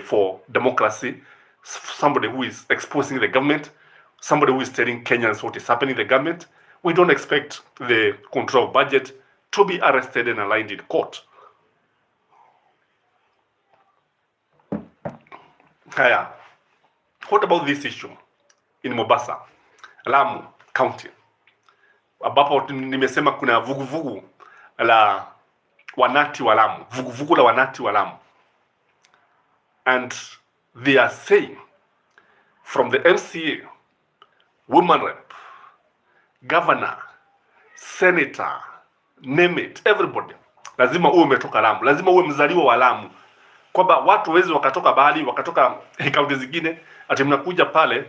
for democracy, somebody who is exposing the government, somebody who is telling Kenyans what is happening in the government. We don't expect the control of budget to be arrested and aligned in court. Haya, what about this issue in Mombasa, Lamu County, ambapo nimesema kuna vuguvugu la wanati wa Lamu, vuguvugu la wanati wa Lamu, and they are saying from the MCA, women rep, governor, senator, name it, everybody, lazima uwe umetoka Lamu, lazima uwe mzaliwa wa Lamu, kwamba watu wezi wakatoka Bali, wakatoka kaunti zingine, ati mnakuja pale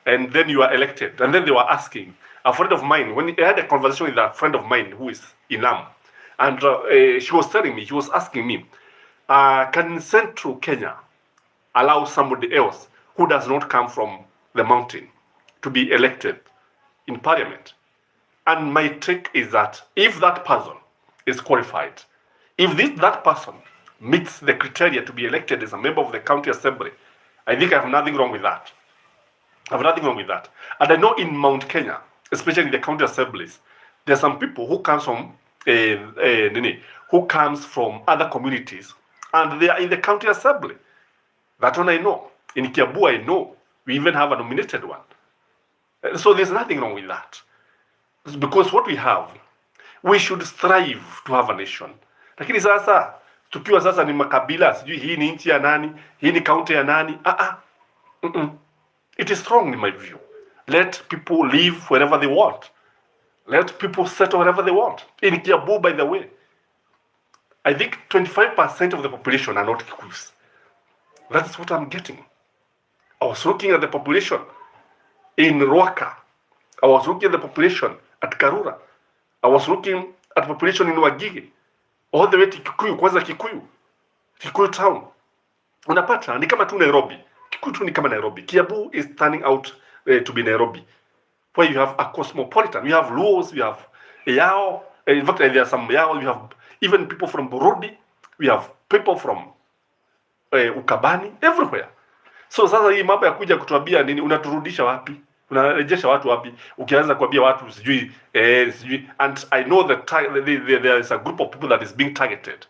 and then you are elected. And then they were asking, a friend of mine, when I had a conversation with a friend of mine who is in Lamu, and she was telling me, she was asking me, can Central Kenya allow somebody else who does not come from the mountain to be elected in parliament? And my take is that if that person is qualified, if that person meets the criteria to be elected as a member of the county assembly, I think I have nothing wrong with that. I have nothing wrong with that. And I know in Mount Kenya, especially in the county assemblies, there are some people who comes from other communities, and they are in the county assembly. That one I know. In Kiambu, I know. We even have a nominated one. So there's nothing wrong with that. Because what we have, we should strive to have a nation. Lakini sasa, tukiwa sasa ni makabila, sijui hii ni nchi ya nani, hii ni county ya nani, It is wrong in my view. Let people live wherever they want. Let people settle wherever they want. In Kiambu, by the way, I think 25% of the population are not Kikuyus. That is what I'm getting. I was looking at the population in Ruaka. I was looking at the population at Karura. I was looking at the population in Wagigi. All the way to Kikuyu, kwanza Kikuyu town. Unapata, ni kama tu Nairobi. Kikuyu tu ni kama Nairobi. Kiambu is turning out to be Nairobi, where you have a cosmopolitan. You have Luos, you have Yao. In fact, there are some Yao. You have even people from Burundi. We have people from Ukabani, everywhere. So sasa hii mambo ya kuja kutuambia nini, unaturudisha wapi? Unarejesha watu wapi? Ukianza kuambia watu sijui and I know that there is a group of people that is being targeted.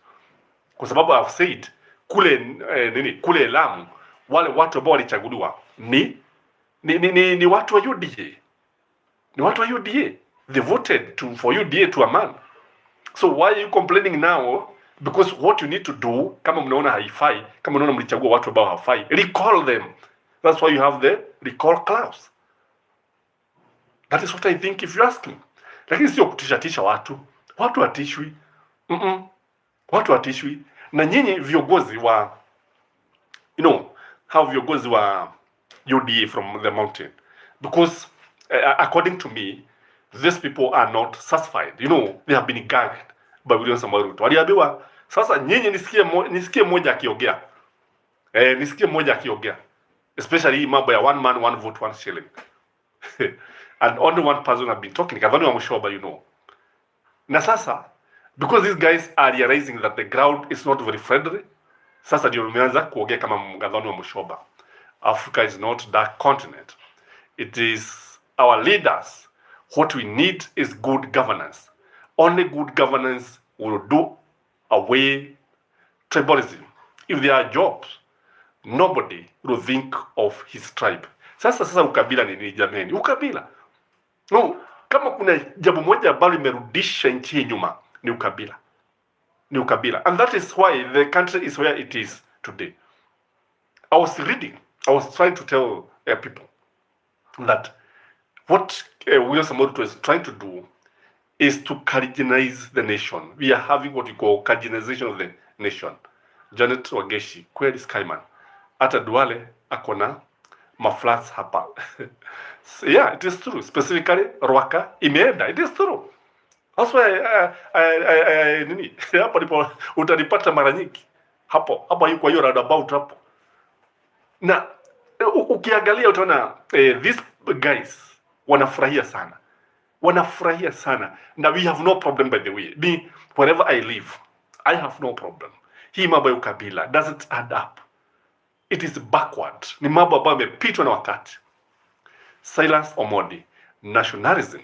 Kwa sababu I've said kule Lamu wale watu ambao walichaguliwa ni watu wa UDA. Ni watu wa UDA. They voted for UDA to a man. So why are you complaining now? Because what you need to do, kama mnaona haifai, kama mnaona mlichagua watu ambao hawafai, recall them. That's why you have the recall clause. That is what I think if you ask me. Lakini sio kutishatisha watu. Watu watishwi. Watu watishwi. Na nyinyi viongozi wa hao viongozi wa UDA from the mountain, because according to me, these people are not satisfied. You know, they have been gagged by William Samoei Ruto. Waliambiwa sasa, nyinyi nisikie mmoja akiongea, nisikie mmoja akiongea, especially hii mambo ya one man one vote one shilling and only one person have been talking. Kadhani wa Mushoba, you know. Na sasa, because these guys are realizing that the ground is not very friendly, sasa ndio wameanza kuongea kama Mgadhani wa Mushoba. Africa is not that continent. It is our leaders. What we need is good governance. Only good governance will do away tribalism. If there are jobs, nobody will think of his tribe. Sasa ukabila ni nini jameni? Ukabila. No, kama kuna jambo moja ambalo limerudisha nchi hii nyuma ni ukabila. Ni ukabila. And that is why the country is where it is today. I was trying to tell people that what William Samoei Ruto is trying to do is to Karijianize the nation. We are having what you call Karijianization of the nation. Janet Wageshi, kweli Skyman. Hata Duale akona maflats hapa. Yeah, it is true. Specifically, Rwaka imeenda. It is true. That's why nini? Hapo ndipo utanipata mara nyingi. Hapo yuko hiyo roundabout hapo. Na ukiangalia utaona these guys wanafurahia sana. Wanafurahia sana. Na we have no problem, by the way. Me, wherever I live, I have no problem. Hii mambo ya ukabila doesn't add up. It is backward. Ni mambo ambayo yamepitwa na wakati. Silence Omodi. Nationalism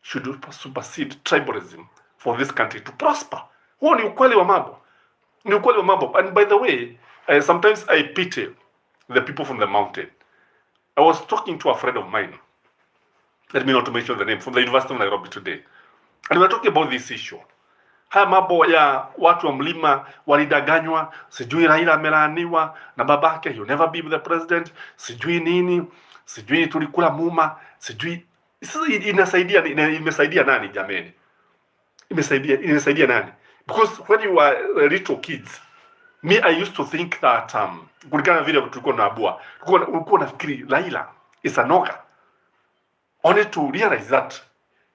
should supersede tribalism for this country to prosper. Huo ni ukweli wa mambo. Ni ukweli wa mambo. And by the way, sometimes I pity the people from the mountain. I was talking to a friend of mine, let me not mention the name, from the University of Nairobi today. And we were talking about this issue. Haya mambo ya watu wa mlima walidanganywa, sijui Raila amelaaniwa na babake, he'll never be the president, sijui nini, sijui tulikula muma, sijui. Sasa imesaidia nani jameni? Imesaidia nani? Because when you were little kids, me, I used to think that kulingana vile tulikuwa tunaabua, ulikuwa nafikiri Raila is a noga, only to realize that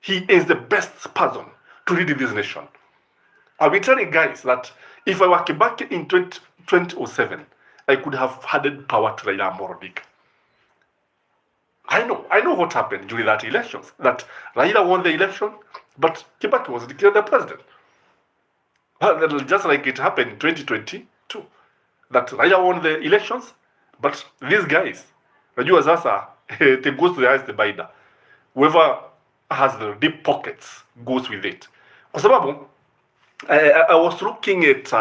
he is the best person to lead this nation. I'll be telling guys that if I were back in 2007, I could have handed power to Raila Amolo Odinga. I know what happened during that elections. That Raila won the election, but Kibaki was declared the president. Just like it happened in 2022, that Raila won the elections, but these guys, najua sasa, it goes to the highest bidder. Whoever has the deep pockets goes with it. Kwa sababu, I was looking at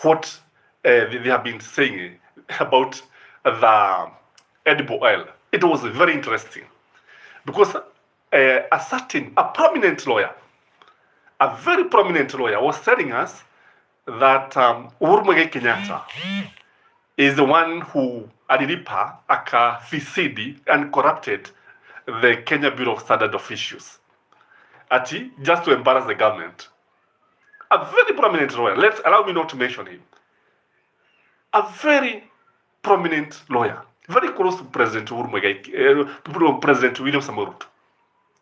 what they have been saying about the edible oil. It was very interesting because a prominent lawyer, a very prominent lawyer, was telling us that Uhuru Muigai Kenyatta is the one who alilipa akafisidi and corrupted the Kenya Bureau of Standard officials, ati just to embarrass the government. A very prominent lawyer. Allow me not to mention him. A very prominent lawyer, very close to President Uhuru Muigai, President William Samoei Ruto.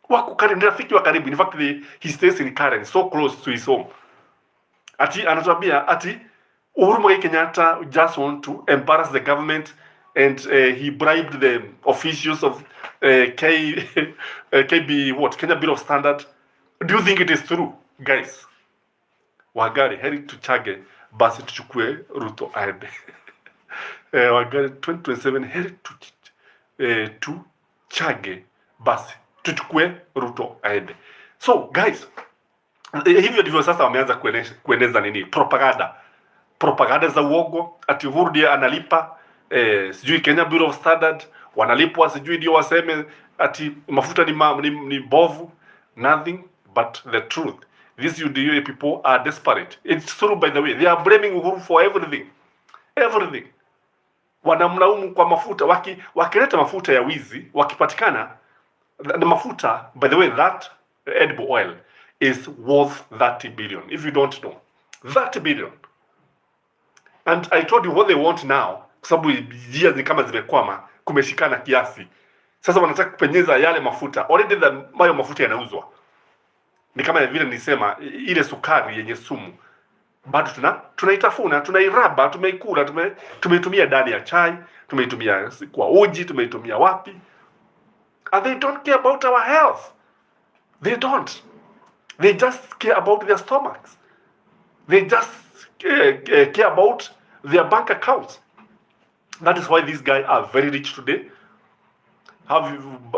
Wako karibu, rafiki wa karibu. In fact, he stays in Karen, so close to his home. Ati anatuambia ati Uhuru Muigai Kenyatta just want to embarrass the government, and he bribed the officials of KB, Kenya Bureau of Standard. Do you think it is true, guys? Wagari, heri tuchage, basi tuchukue Ruto aende. Wagari 2027, heri tuchage, basi tuchukue Ruto aende. So guys, hivyo ndivyo sasa wameanza kueneza nini? Propaganda za uongo, ati Uhuru ndiye analipa, sijui Kenya Bureau of Standard wanalipwa, sijui ndio waseme ati mafuta ni bovu. Nothing but the truth. These UDA people are desperate. It's true, by the way. They are blaming Uhuru for everything. Everything. Wanamlaumu kwa mafuta. Wakileta mafuta ya wizi, wakipatikana, the mafuta, by the way, that edible oil is worth 30 billion. If you don't know. 30 billion. And I told you what they want now kwa sababu njia ni kama zimekwama, kumeshikana kiasi. Sasa wanataka kupenyeza yale mafuta. Already hayo mafuta yanauzwa. Ni kama vile nilisema, ile sukari yenye sumu bado tunaitafuna, tunairaba, tumeikula, tumeitumia ndani ya chai, tumeitumia kwa uji, tumeitumia wapi, and they don't care about our health. They don't. They just care about their stomachs. They just care about their bank accounts. That is why these guys are very rich today.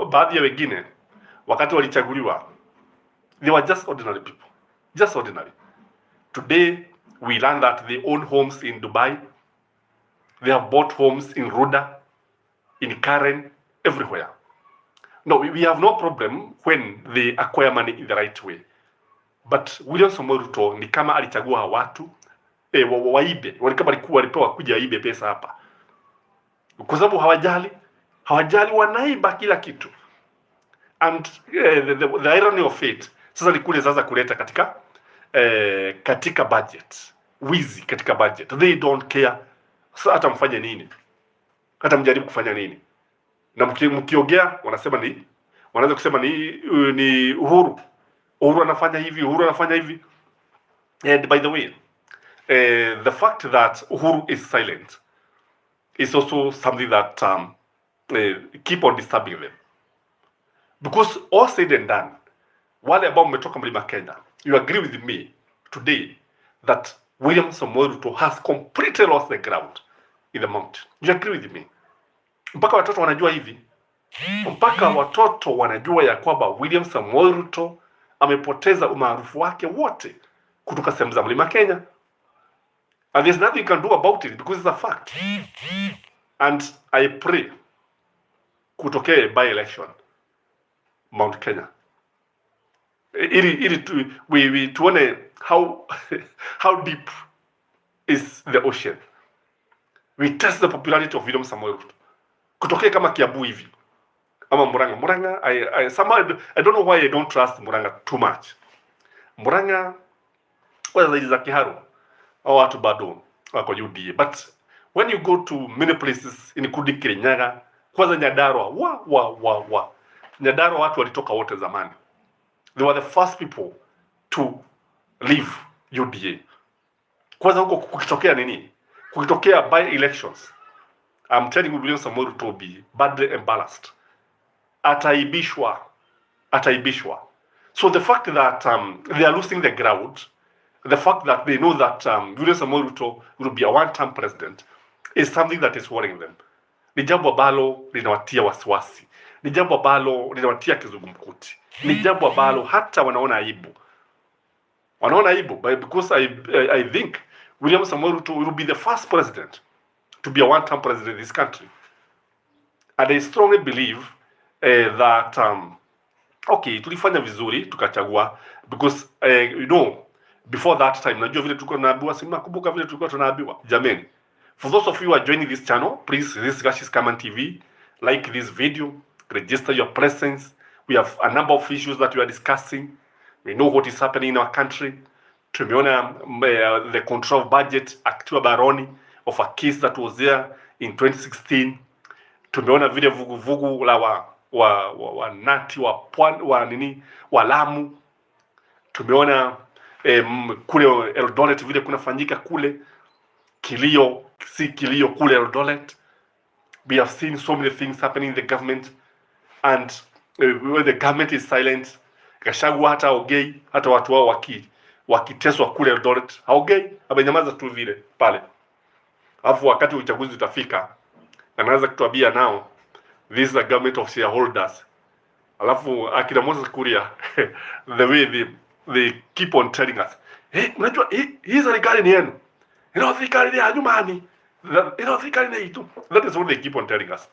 Baadhi ya wengine wakati walichaguliwa, they were just ordinary people, just ordinary. Today we learn that they own homes in Dubai. They have bought homes in Ruda, in Karen, everywhere. No, we have no problem when they acquire money in the right way. But William Samoei Ruto ni kama alichagua watu waibe, kama walipewa kuja waibe pesa hapa, kwa sababu hawajali, wanaiba kila kitu. And the irony of it, sasa nikule sasa kuleta katika budget, wizi katika budget. They don't care. Sasa hata mfanye nini, hata mjaribu kufanya nini, na mkiongea wanaweza kusema ni Uhuru anafanya hivi. And by the way, the fact that Uhuru is silent is also something that keep on disturbing them, because all said and done, wale ambao mmetoka Mlima Kenya, you agree with me today that William Samoei Ruto has completely lost the ground in the mountain. You agree with me? Mpaka watoto wanajua hivi, mpaka watoto wanajua ya kwamba William Samoei Ruto amepoteza umaarufu wake wote kutoka sehemu za Mlima Kenya, and there's nothing you can do about it because it's a fact. And I pray kutokea by election Mount Kenya, ili tuone how deep is the ocean. We test the popularity of William Samoei Ruto kutokea kama Kiambu hivi ama Murang'a. I don't know why I don't trust Murang'a too much. Murang'a kwa zaidi za Kiharu au watu bado wako UDA, but when you go to many places including Kirinyaga, kwanza Nyandarua, Nyandarua watu walitoka wote zamani. They were the first people to leave UDA. Kwanza huko kukitokea nini? Kukitokea by elections, I'm telling you, William Samoei Ruto will be badly embarrassed. Ataibishwa. So the fact that they are losing the ground, the fact that they know that William Samoei Ruto will be a one-term president is something that is worrying them. Ni jambo ambalo linawatia wasiwasi. Ni jambo ambalo linawatia kizungumkuti. Ni jambo ambalo hata wanaona aibu. Because I think William Samoei Ruto will be the first president to be a one-term president in this country. And I strongly believe that okay, tulifanya vizuri tukachagua, because before that time, najua vile tulikuwa tunaambiwa, si nakumbuka vile tulikuwa tunaambiwa. Jameni, for those of you who are joining this channel, please, this is Gashi's Kaman TV, like this video, register your presence. We have a number of issues that we are discussing. We know what is happening in our country. Tumeona the control of budget akitiwa baroni of a case that was there in 2016. Tumeona vile vuguvugu la wanati wa Lamu. Tumeona kule Eldoret vile kunafanyika kule kilio kule Eldoret. We have seen so many things happening in the government, and when the government is silent, Gachagua hata haongei, hata watu wao wakiteswa kule Eldoret haongei, amenyamaza tu vile pale. Alafu wakati uchaguzi utafika, anaanza kutuambia now this is a government of shareholders. Alafu akina Moses Kuria the way they keep on telling us, unajua hii serikali ni yenu, serikali ni ya nyumbani, serikali ni yetu. That is what they keep on telling us.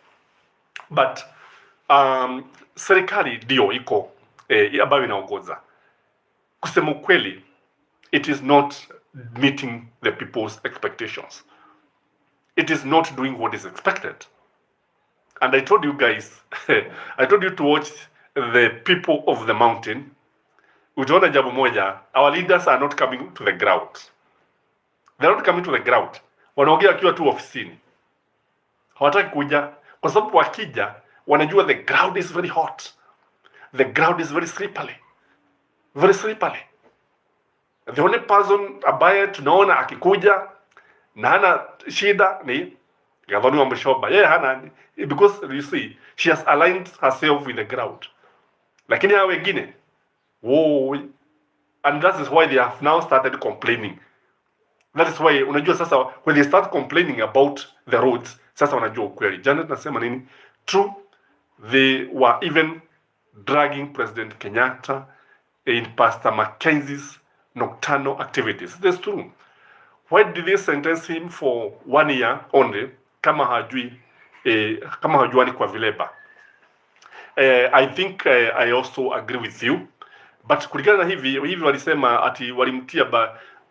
But serikali ndio iko ambayo inaongoza. Kusema ukweli, it is not meeting the people's expectations. It is not doing what is expected. And I told you guys, I told you to watch the people of the mountain. Utaona jambo moja, our leaders are not coming to the ground. They are not coming to the ground. Wanaongea wakiwa tu ofisini. hawataki kuja kwa sababu wakija wanajua the ground is very hot, the ground is very slippery, very slippery. The only person ambaye tunaona akikuja na hana shida ni Gathoni wa Mshoba. Yeye hana, because you see she has aligned herself with the ground. Lakini hao wengine, and that is why they have now started complaining. That is why unajua sasa when they start complaining about the roads, sasa wanajua ukweli. Janet nasema nini? True, they were even dragging President Kenyatta in Pastor Mackenzie's nocturnal activities. That's true. Why did they sentence him for 1 year only kama hajuani kwa vileba? I think I also agree with you, but kulingana na hivi walisema ati walimtia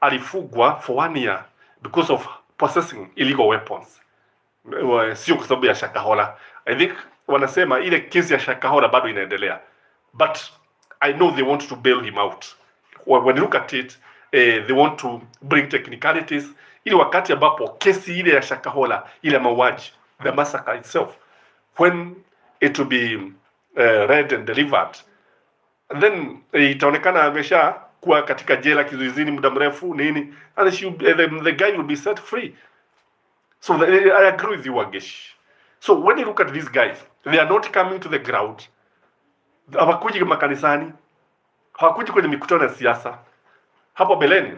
alifugwa for 1 year because of possessing illegal weapons. Sio kwa sababu ya Shakahola. I think wanasema ile kesi ya Shakahola bado inaendelea, but I know they want to bail him out. When you look at it, they want to bring technicalities ili wakati ambapo kesi ile ya Shakahola, ile mauaji, the massacre itself, when it will be read and delivered, and then itaonekana amesha kuwa katika jela kizuizini muda mrefu nini, and the guy will be set free. So I agree with you, Wagesh. So when you look at these guys, they are not coming to the ground. Hawakuji makanisani, hawakuji kwenye mikutano ya siasa. Hapo beleni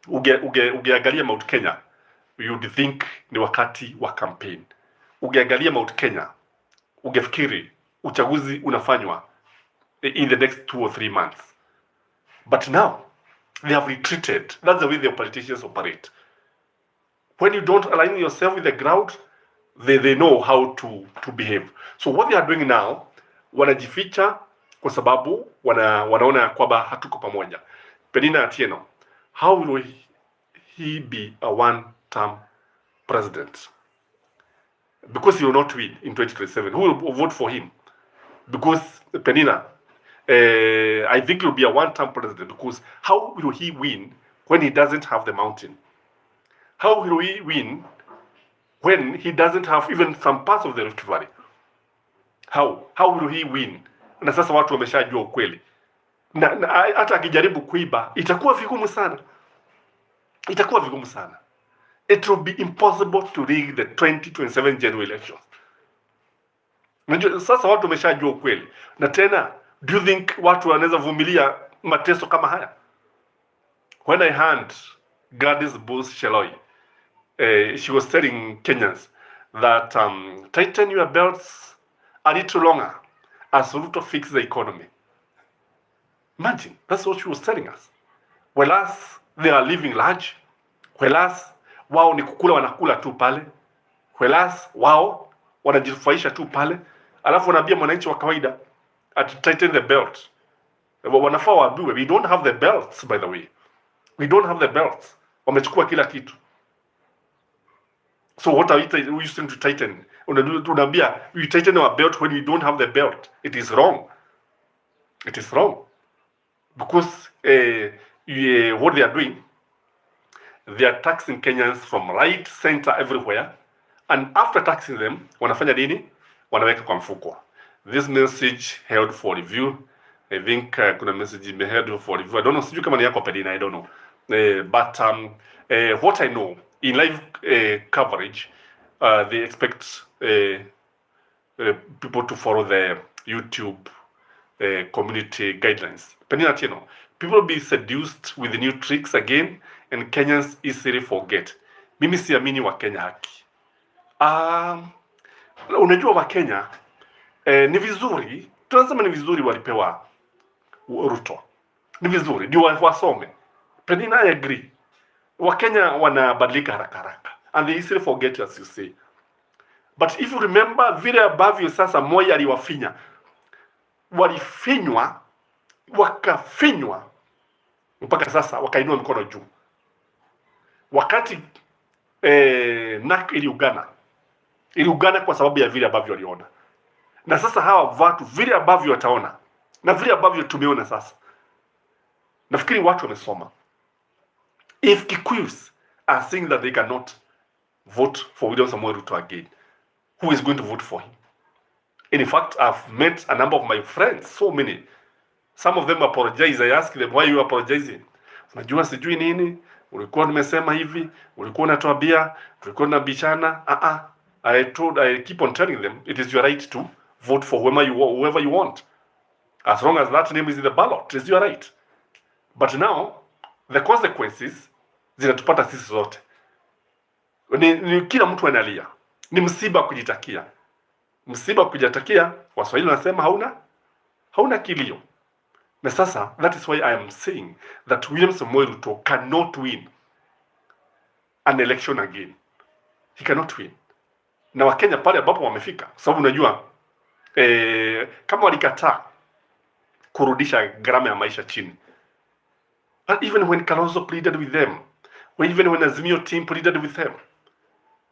ugeangalia Mount Kenya, you'd think ni wakati wa campaign. Ugeangalia Mount Kenya, ugefikiri uchaguzi unafanywa in the next 2 or 3 months. But now they have retreated. That's the way the politicians operate. When you don't align yourself with the ground, they know how to behave. So what they are doing now, wanajificha kwa sababu wanaona kwamba hatuko pamoja. Penina Atieno, how will he be a one-term president? Because he will not win in 2027. Who will vote for him? Because Penina, I think he will be a one-term president, because how will he win when he doesn't have the mountain? How will he win when he doesn't have even some parts of the Rift Valley? How will he win? Na sasa watu wameshajua ukweli. Na hata akijaribu kuiba itakuwa vigumu sana. Itakuwa vigumu sana. It will be impossible to rig the 2027 general elections. Sasa watu wameshajua ukweli. Na tena, do you think watu wanaweza vumilia mateso kama haya? When I heard Gladys Bose Sheloi, she was telling Kenyans that tighten your belts a little longer as Ruto fix the economy. Imagine, that's what she was telling us. Whereas they are living large, whereas wao ni kukula wanakula tu pale, whereas wao wanajifaisha tu pale, alafu wanaambia mwananchi wa kawaida at tighten the belt. Wanafaa waambiwe, we don't have the belts, by the way. We don't have the belts. Wamechukua kila kitu. So what are we using to tighten? Unaambia, we tighten our belt when we don't have the belt. It is wrong. It is wrong. Because what they are doing, they are taxing Kenyans from right, center, everywhere. And after taxing them, wanafanya nini? Wanaweka kwa mfuko. This message held for review. I think kuna message held for review. I don't know, sijui kama ni yako Pedina, I don't know. But what I know, in live coverage, they expect people to follow the YouTube community guidelines. Penina Tieno, people be seduced with the new tricks again, and Kenyans easily forget. Mimi siamini wa Kenya haki. Unajua wa Kenya ni vizuri, tunasema ni vizuri walipewa Ruto. Ni vizuri, ndio wasome. Penina, I agree. Wa Kenya wanabadilika haraka and they easily forget, as you say. But if you remember, vile ambavyo sasa Moi aliwafinya, walifinywa, wakafinywa mpaka sasa wakainua mkono juu. Wakati NAK iliugana kwa sababu ya vile ambavyo waliona. Na sasa hawa watu vile ambavyo wataona na vile ambavyo tumeona sasa, nafikiri watu wamesoma. If Kikuyus are saying that they cannot vote for William Samoei Ruto again, who is going to vote for him. In fact, I've met a number of my friends, so many. Some of them apologize. I ask them, why are you apologizing? Unajua sijui nini, ulikuwa nimesema hivi, ulikuwa unatuambia, tulikuwa tunabishana. I keep on telling them, it is your right to vote for whoever you want. As long as that name is in the ballot, it is your right. But now, the consequences zinatupata sisi zote. Ni kila mtu analia. Ni msiba kujitakia. Msiba kujitakia, Waswahili wanasema hauna kilio. Na sasa, that is why I am saying that William Samoei Ruto cannot win an election again. He cannot win. Na Wakenya pale ambapo wamefika, sababu unajua kama walikataa kurudisha gharama ya maisha chini. And even when Kalonzo pleaded with them, even when Azimio team pleaded with them,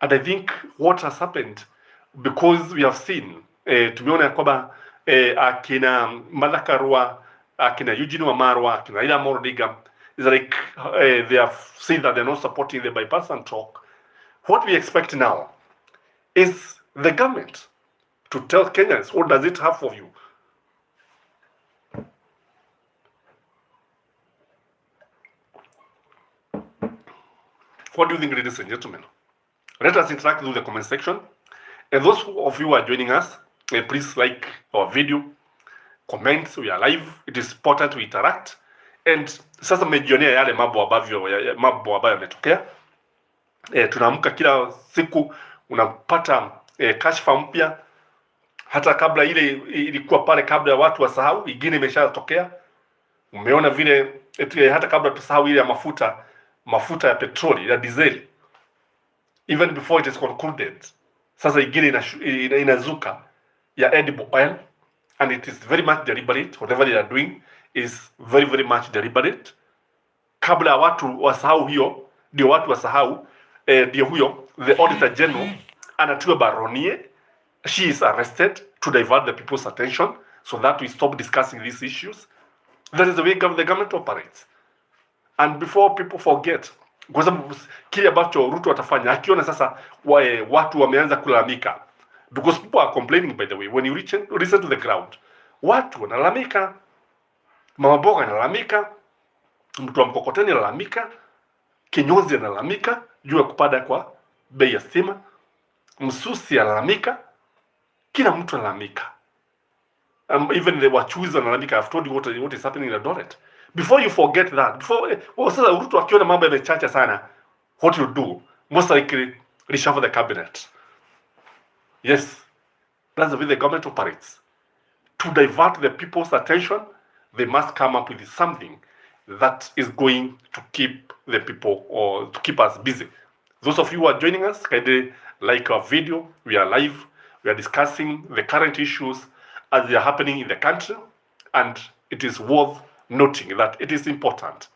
and I think what has happened, because we have seen, tumeona ya kwamba akina Martha Karua, akina Eugene Wamalwa, akina Raila Amolo Odinga, is like they have said that they're not supporting the bipartisan talk. What we expect now is the government to tell Kenyans, what does it have for you? What do you think, ladies and gentlemen? Let us interact through the comment section. And those of you who are joining us, please like our video, comment, we are live. It is important to interact. And sasa mmejionea yale mambo ambayo yametokea. Tunaamka kila siku unapata kashfa mpya, hata kabla ile ilikuwa pale kabla ya watu wasahau, ingine imeshatokea. Umeona vile hata kabla tusahau ile ya mafuta ya petroli ya diesel, even before it is concluded, sasa ingine inazuka ya edible oil, and it is very much deliberate. Whatever they are doing is very, very much deliberate. Kabla ya watu wasahau hiyo, ndio watu wasahau, ndio huyo the Auditor General anatiwa baronie. She is arrested to divert the people's attention so that we stop discussing these issues. That is the way the government operates. And before people forget, kwa sababu kile ambacho Ruto atafanya akiona sasa watu wameanza kulalamika, because people are complaining, by the way, when you listen to the ground, watu wanalalamika, mama mboga analalamika, mtu wa mkokoteni analalamika, kinyozi analalamika juu ya kupanda kwa bei ya stima, msusi analalamika, kila mtu analalamika. Even the wachuzi analalamika. I've told you what is happening in Eldoret. Before you forget that, sasa Ruto akiona mambo yamechacha sana, what you do, most likely reshuffle the cabinet. Yes, that's the way the government operates. To divert the people's attention, they must come up with something that is going to keep the people, or to keep us busy. Those of you who are joining us, kindly like our video. We are live. We are discussing the current issues as they are happening in the country, and it is worth noting that it is important.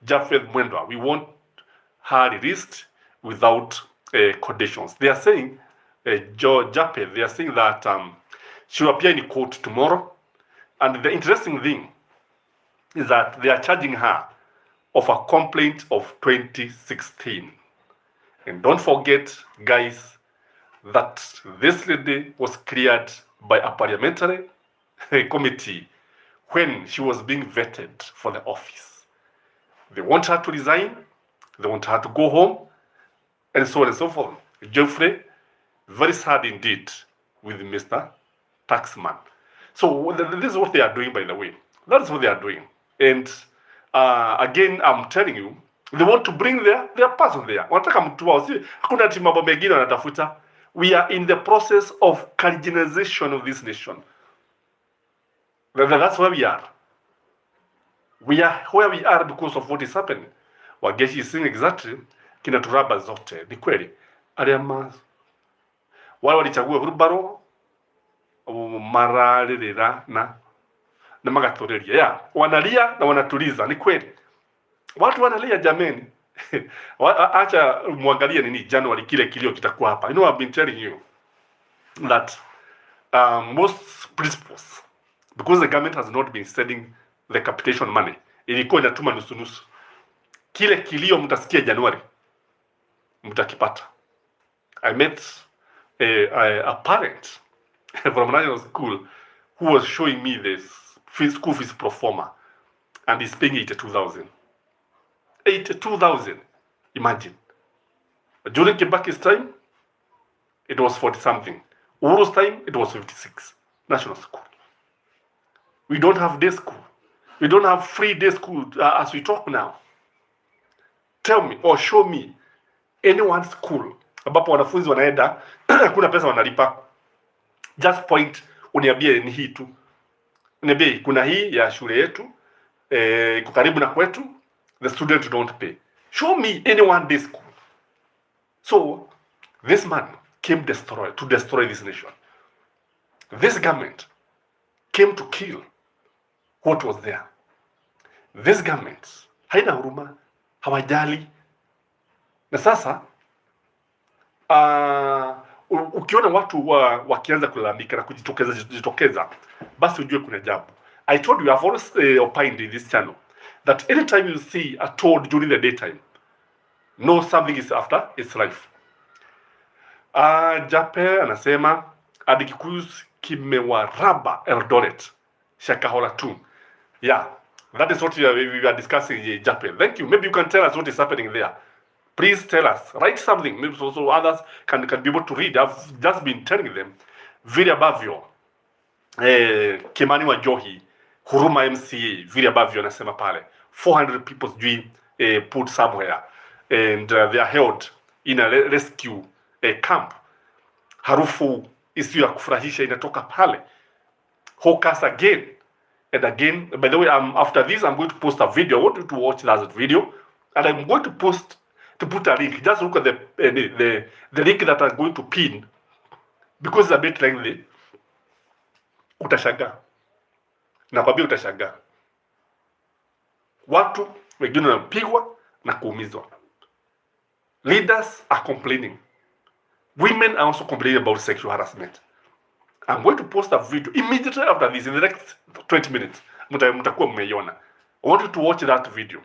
Japheth Mwendwa, we want her released without conditions. They are saying, Japheth, they are saying that she will appear in court tomorrow. And the interesting thing is that they are charging her of a complaint of 2016. And don't forget, guys, that this lady was cleared by a parliamentary committee when she was being vetted for the office. They want her to resign, they want her to go home, and so on and so forth. Geoffrey, very sad indeed with Mr. Taxman. So this is what they are doing, by the way. That is what they are doing. And again, I'm telling you, they want to bring their person there. Wanataka mtu wao. Hakuna ati mambo mengine wanatafuta. We are in the process of Kaliginization of this nation. That's where we are. We are where we are because of what is happening. Wageshi is saying exactly, kina turaba zote. Ni kweli. Aliama wale walichagua Wilbaro maralira na magatoreria. Yeah, wanalia na wanatuliza. Ni kweli. Watu wanalia jameni. Acha muangalie nini January kile kilio kitakuwa hapa. You know, I've been telling you that most principles, because the government has not been sending the capitation money, ilikuwa inatuma nusu. Kile kilio mtasikia January mtakipata. I met a parent from national school who was showing me this school fees pro forma, and he's paying 82,000. 82,000. Imagine. During Kibaki's time, it was 40 something. Uhuru's time, it was 56. National school. We don't have day school. We don't have free day school as we talk now. Tell me or show me any one school ambapo wanafunzi wanaenda hakuna pesa wanalipa. Just point, uniambie ni hii tu. Uniambie kuna hii ya shule yetu iko karibu na kwetu, the students don't pay. Show me any one day school. So this man came to destroy this nation. This government came to kill what was there. This government haina huruma, hawajali. Na sasa ukiona watu wakianza kulalamika na kujitokeza, basi ujue kuna jambo. I told you, I've always opined in this channel that anytime you see a toad during the daytime, know something is after its life. Jape anasema hadi Kikuyu kimewaraba Eldoret Shakahola tu. Yeah, that is what we are discussing, Jape. Thank you. Maybe you can tell us what is happening there. Please tell us. Write something. Maybe so others can be able to read. I've just been telling them. Vile ambavyo Kimani wa Johi, Huruma MCA, vile ambavyo anasema pale 400 people put somewhere and they are held in a rescue camp. Harufu isiyo ya kufurahisha inatoka pale. Hawkers again and again. By the way, after this I'm going to post a video. I want you to watch that video, and I'm going to put a link. Just look at the link that I'm going to pin, because it's a bit lengthy. Utashangaa. Nakwambia utashangaa. Watu wengine wanapigwa na kuumizwa. Leaders are complaining. Women are also complaining about sexual harassment. I'm going to post a video immediately after this, in the next 20 minutes. Mtakuwa mmeiona. I want you to watch that video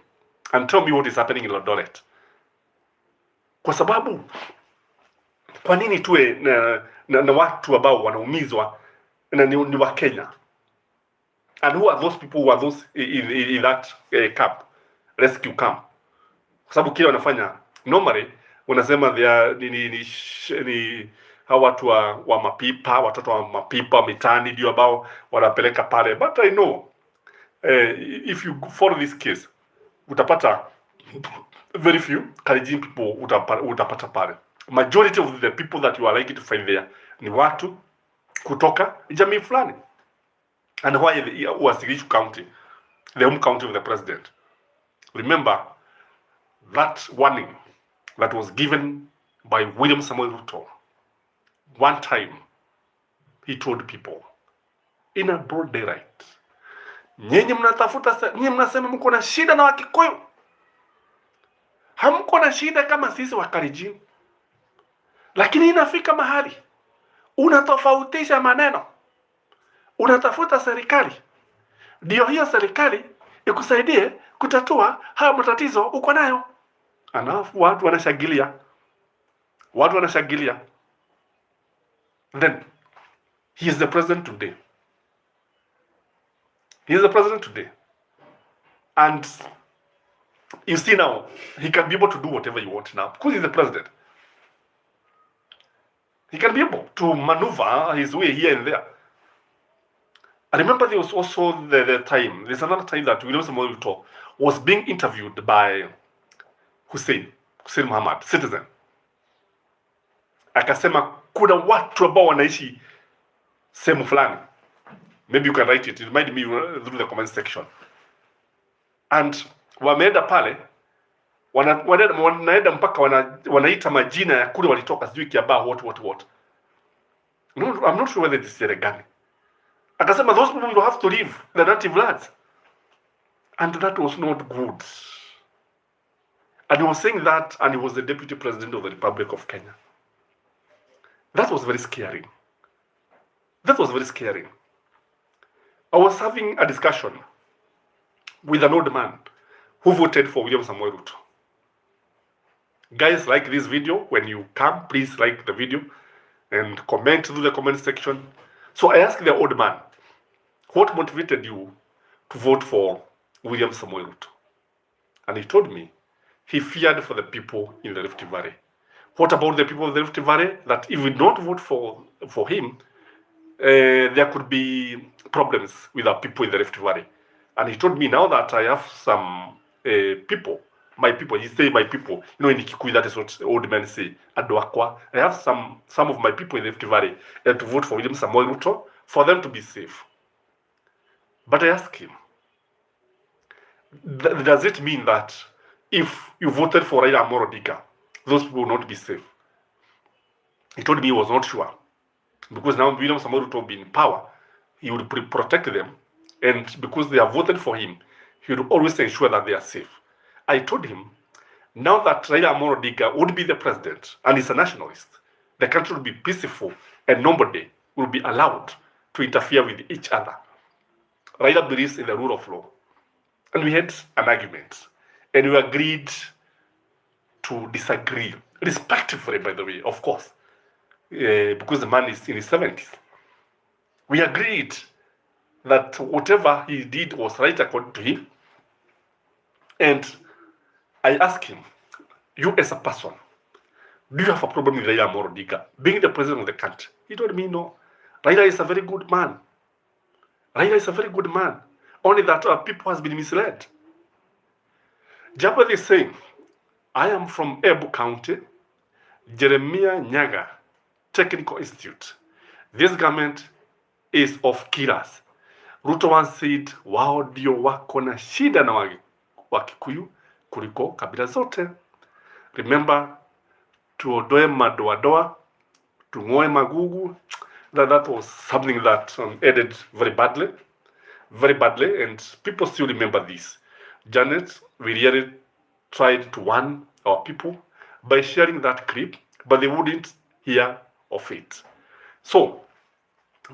and tell me what is happening in Eldoret. Kwa sababu kwa nini tuwe na watu ambao wanaumizwa ni wa Kenya? And who are those people who are those in that camp, rescue camp? Kwa sababu kile wanafanya normally wanasema ni hao watu wa mapipa, watoto wa mapipa mitani ndio ambao wanapeleka pale. But I know if you follow this case utapata very few Kalenjin people utapata pale. Majority of the people that you are likely to find there ni watu kutoka jamii fulani. And why was Kilifi County, the home county of the president? Remember that warning that was given by William Samuel Ruto. One time, he told people in a broad daylight, nyinyi mnasema mko na shida na Wakikuyu. Hamko na shida kama sisi wa Kalenjin. Lakini inafika mahali unatofautisha maneno. Unatafuta serikali, ndio hiyo serikali ikusaidie kutatua haya matatizo uko nayo. Alafu watu wanashangilia. Then he is the president today. And you see now, he can be able to do whatever you want now because he's the president. He can be able to maneuver his way here and there. I remember there was also there's another time that William Samoei Ruto was being interviewed by Hussein Muhammad, Citizen. Akasema kuna watu ambao wanaishi sehemu fulani. Maybe you can write it. It might be through the comment section. And wameenda pale, wanaenda mpaka wanaita majina ya kule walitoka, sijui Kiambaa, what. No, I'm not sure whether this is Serengani. Akasema those people will have to leave the native lands. And that was not good. And he was saying that, and he was the deputy president of the Republic of Kenya. That was very scary. I was having a discussion with an old man who voted for William Samoei Ruto. Guys, like this video. When you come, please like the video. and comment through the comment section. So I asked the old man, what motivated you to vote for William Samoei Ruto? And he told me he feared for the people in the Rift Valley. What about the people of the Rift Valley? That if we don't vote for him, there could be problems with our people in the Rift Valley. And he told me now that I have some people, my people, he say my people, in Kikuyu, that is what old men say, Adwakwa. I have some of my people in the Rift Valley to vote for William Samoei Ruto for them to be safe. But I asked him, does it mean that if you voted for Raila Amolo Odinga, those people will not be safe? He told me he was not sure. Because now William Samoei Ruto will be in power, he would protect them, and because they have voted for him, he would always ensure that they are safe. I told him, now that Raila Amolo Odinga would be the president, and he's a nationalist, the country will be peaceful, and nobody will be allowed to interfere with each other. Raila believes in the rule of law. And we had an argument, and we agreed to disagree, respectfully, by the way, of course. Because the man is in his 70s. We agreed that whatever he did was right according to him. And I asked him, you as a person, do you have a problem with Raila Amolo Odinga being the president of the country? He told me no. Raila is a very good man. Raila is a very good man. Only that our people has been misled. Jabba is saying, I am from Ebu County, Jeremiah Nyaga Technical Institute. This government is of killers. Ruto once said, wao ndio wako na shida na Wakikuyu kuliko kabila zote. Remember, tuondoe madoadoa, tung'oe magugu. That was something that ended very badly, and people still remember this. Janet, we really tried to warn our people by sharing that clip, but they wouldn't hear of it. So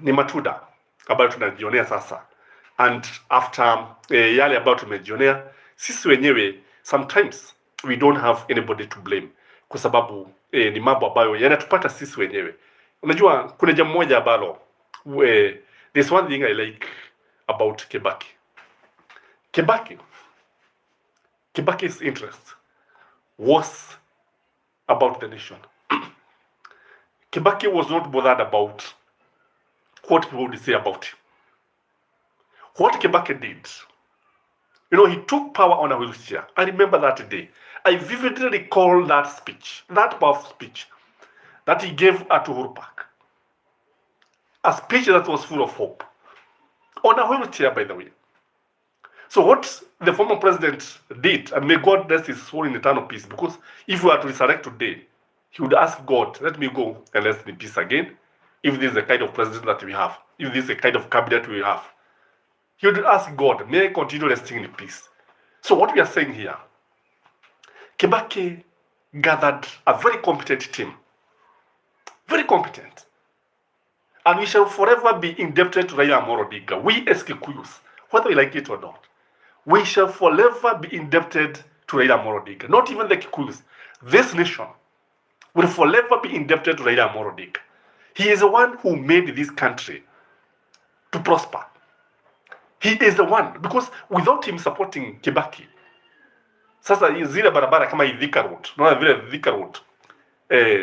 ni matunda ambayo tunajionea sasa, and after yale ambayo tumejionea sisi wenyewe, sometimes we don't have anybody to blame, kwa sababu ni mambo ambayo yanatupata sisi wenyewe. Unajua kuna jambo moja ambalo there's one thing I like about Kibaki's interest was about the nation. Kibaki was not bothered about what people would say about him. What Kibaki did, he took power on a wheelchair. I remember that day. I vividly recall that speech, that powerful speech that he gave at Uhuru Park. A speech that was full of hope. On a wheelchair, by the way. So what the former president did, and may God rest his soul in eternal peace, because if we were to resurrect today, he would ask God, let me go and rest in peace again, if this is the kind of president that we have, if this is the kind of cabinet we have. He would ask God, may I continue resting in peace? So what we are saying here, Kibaki gathered a very competent team. Very competent. And we shall forever be indebted to Raila Amolo Odinga. We as Kikuyus, whether we like it or not, we shall forever be indebted to Raila Amolo Odinga. Not even the Kikuyus. This nation will forever be indebted to Raila Amolo Odinga. He is the one who made this country to prosper. He is the one, because without him supporting Kibaki, sasa zile barabara kama Thika Road, naona vile Thika Road,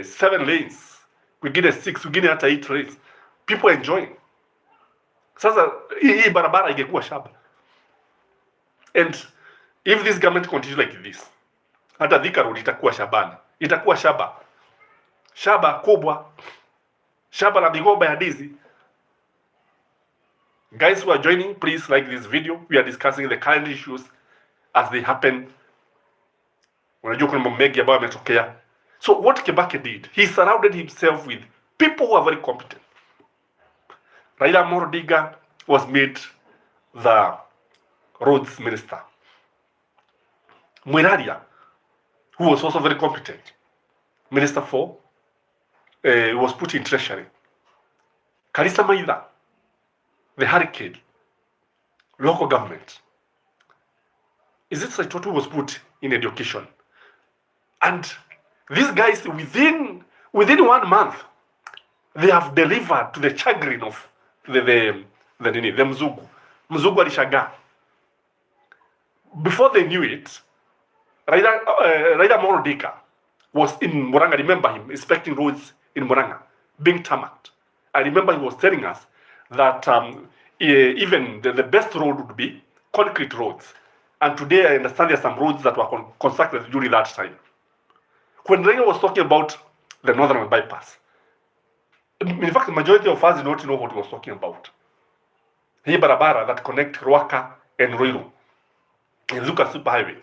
7 lanes, wengine 6, wengine hata 8 lanes, people enjoying. Sasa hii barabara ingekuwa shaba. And if this government continues like this, hata Thika Road itakuwa shabana, itakuwa shaba kubwa, shaba la migomba ya ndizi. Guys who are joining, please like this video. We are discussing the current issues as they happen. Unajua kuna mambo mengi ambayo yametokea. So what Kibaki did, he surrounded himself with people who are very competent. Raila Amolo Odinga was made the roads minister. Mwiraria, who was also very competent, minister for, was put in treasury. Karisa Maitha, the hurricane, local government. Is it Saitoto who was put in education? And these guys, within 1 month, they have delivered to the chagrin of the Mzungu. Mzungu alishangaa. Before they knew it, Raila Amolo Odinga was in Murang'a. Remember him inspecting roads in Murang'a, being tarmacked. I remember he was telling us that even the best road would be concrete roads. And today I understand there are some roads that were constructed during that time. When Raila was talking about the Northern Bypass, in fact, the majority of us do not know what he was talking about. Hii barabara that connect Ruaka and Ruiru in Zuka Superhighway.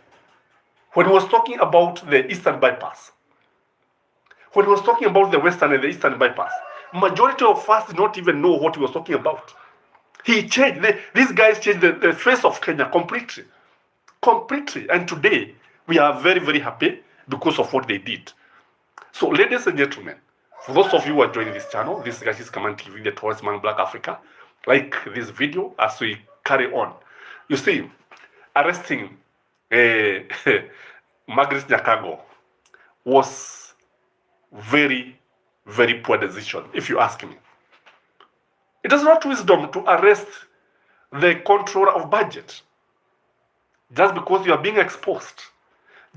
When he was talking about the Eastern Bypass, when he was talking about the Western and the Eastern Bypass, majority of us did not even know what he was talking about. He changed, these guys changed the face of Kenya completely. Completely. And today, we are very, very happy because of what they did. So, ladies and gentlemen, for those of you who are joining this channel, this guy is Command TV, the Tourist Man Black Africa. Like this video as we carry on. You see, arresting Margaret Nyakago was very, very poor decision, if you ask me. It is not wisdom to arrest the controller of budget just because you are being exposed,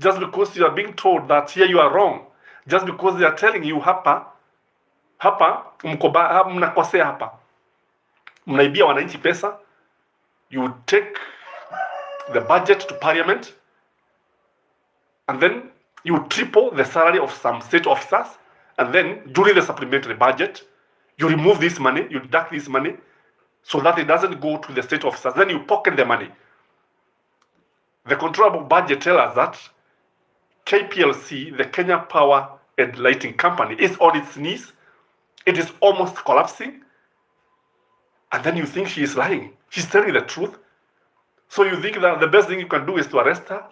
just because you are being told that here you are wrong, just because they are telling you hapa mnakosea hapa, mnaibia wananchi pesa. You take the budget to parliament and then you triple the salary of some state officers, and then during the supplementary budget you remove this money, you deduct this money so that it doesn't go to the state officers, then you pocket the money. The controllable budget tells us that KPLC, the Kenya Power and Lighting Company, is on its knees. It is almost collapsing. And then you think she is lying. She's telling the truth. So you think that the best thing you can do is to arrest her?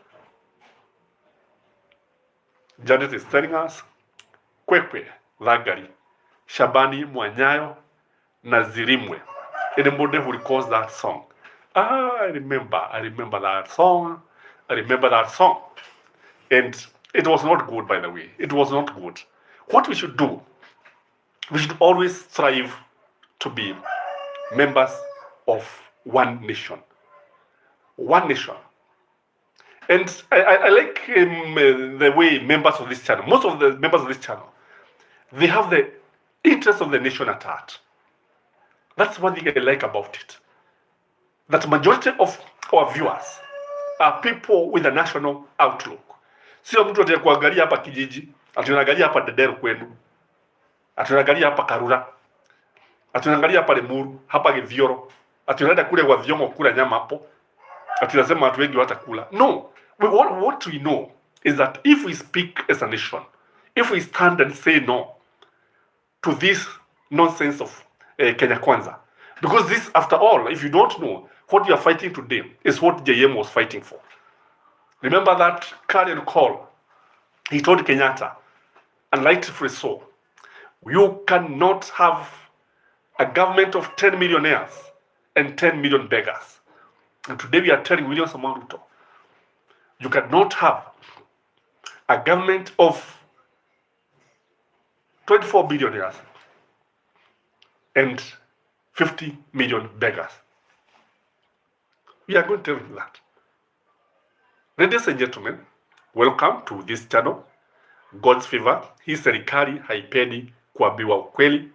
Janet is telling us, Kwekwe, Lagari, Shabani, Mwanyayo, Nazirimwe. Anybody who recalls that song? I remember that song. And it was not good, by the way. It was not good. What we should do, we should always strive to be members of one nation. One nation. And I like the way members of this channel, most of the members of this channel, they have the interest of the nation at heart. That's one thing I like about it. That majority of our viewers are people with a national outlook. Sio mtu atakuangalia hapa kijiji, atunaangalia hapa Dedero kwenu, atunaangalia hapa Karura, atunaangalia hapa Lemuru, hapa Githioro, atunaenda kule kwa Thiongo kula nyama hapo, atunasema watu wengi watakula. No, what we know is that if we speak as a nation, if we stand and say no to this nonsense of Kenya Kwanza, because this, after all, if you don't know, what you are fighting today is what JM was fighting for. Remember that Karen call, he told Kenyatta, and rightfully so, you cannot have a government of 10 millionaires and 10 million beggars. And today we are telling William Samoei Ruto, you cannot have a government of 24 billionaires and 50 million beggars. We are going to tell you that. Ladies and gentlemen, welcome to this channel, God's Favor. Hii serikali haipendi kuambiwa ukweli.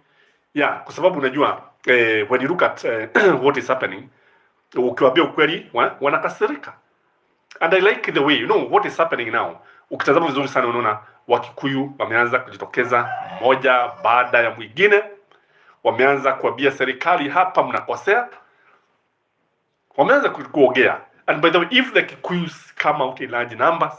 Yeah, kwa sababu unajua when you look at what is happening, ukiwaambia ukweli wanakasirika. And I like the way, you know, what is happening now. Ukitazama vizuri sana unaona Wakikuyu wameanza kujitokeza moja baada ya mwingine. Wameanza kuambia serikali hapa mnakosea. Wameanza kuongea. And by the way, if the Kikuyus come out in large numbers,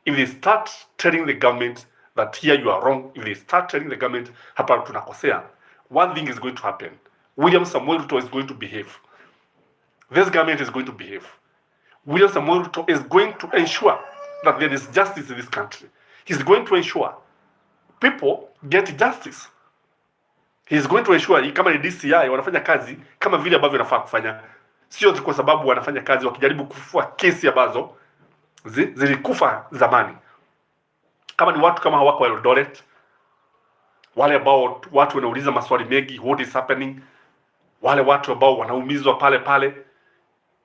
if they start telling the government that here you are wrong, if they start telling the government hapa tunakosea, one thing is going to happen. William Samoei Ruto is going to behave. This government is going to behave. William Samoei Ruto is going to ensure that there is justice in this country. He's going to ensure people get justice. He's going to ensure kama ni DCI wanafanya kazi kama vile ambavyo wanafaa kufanya. Sio kwa sababu wanafanya kazi wakijaribu kufufua kesi ambazo zilikufa zamani. Kama ni watu kama hawako Eldoret, wale ambao watu wanauliza maswali mengi, what is happening, wale watu ambao wanaumizwa pale pale,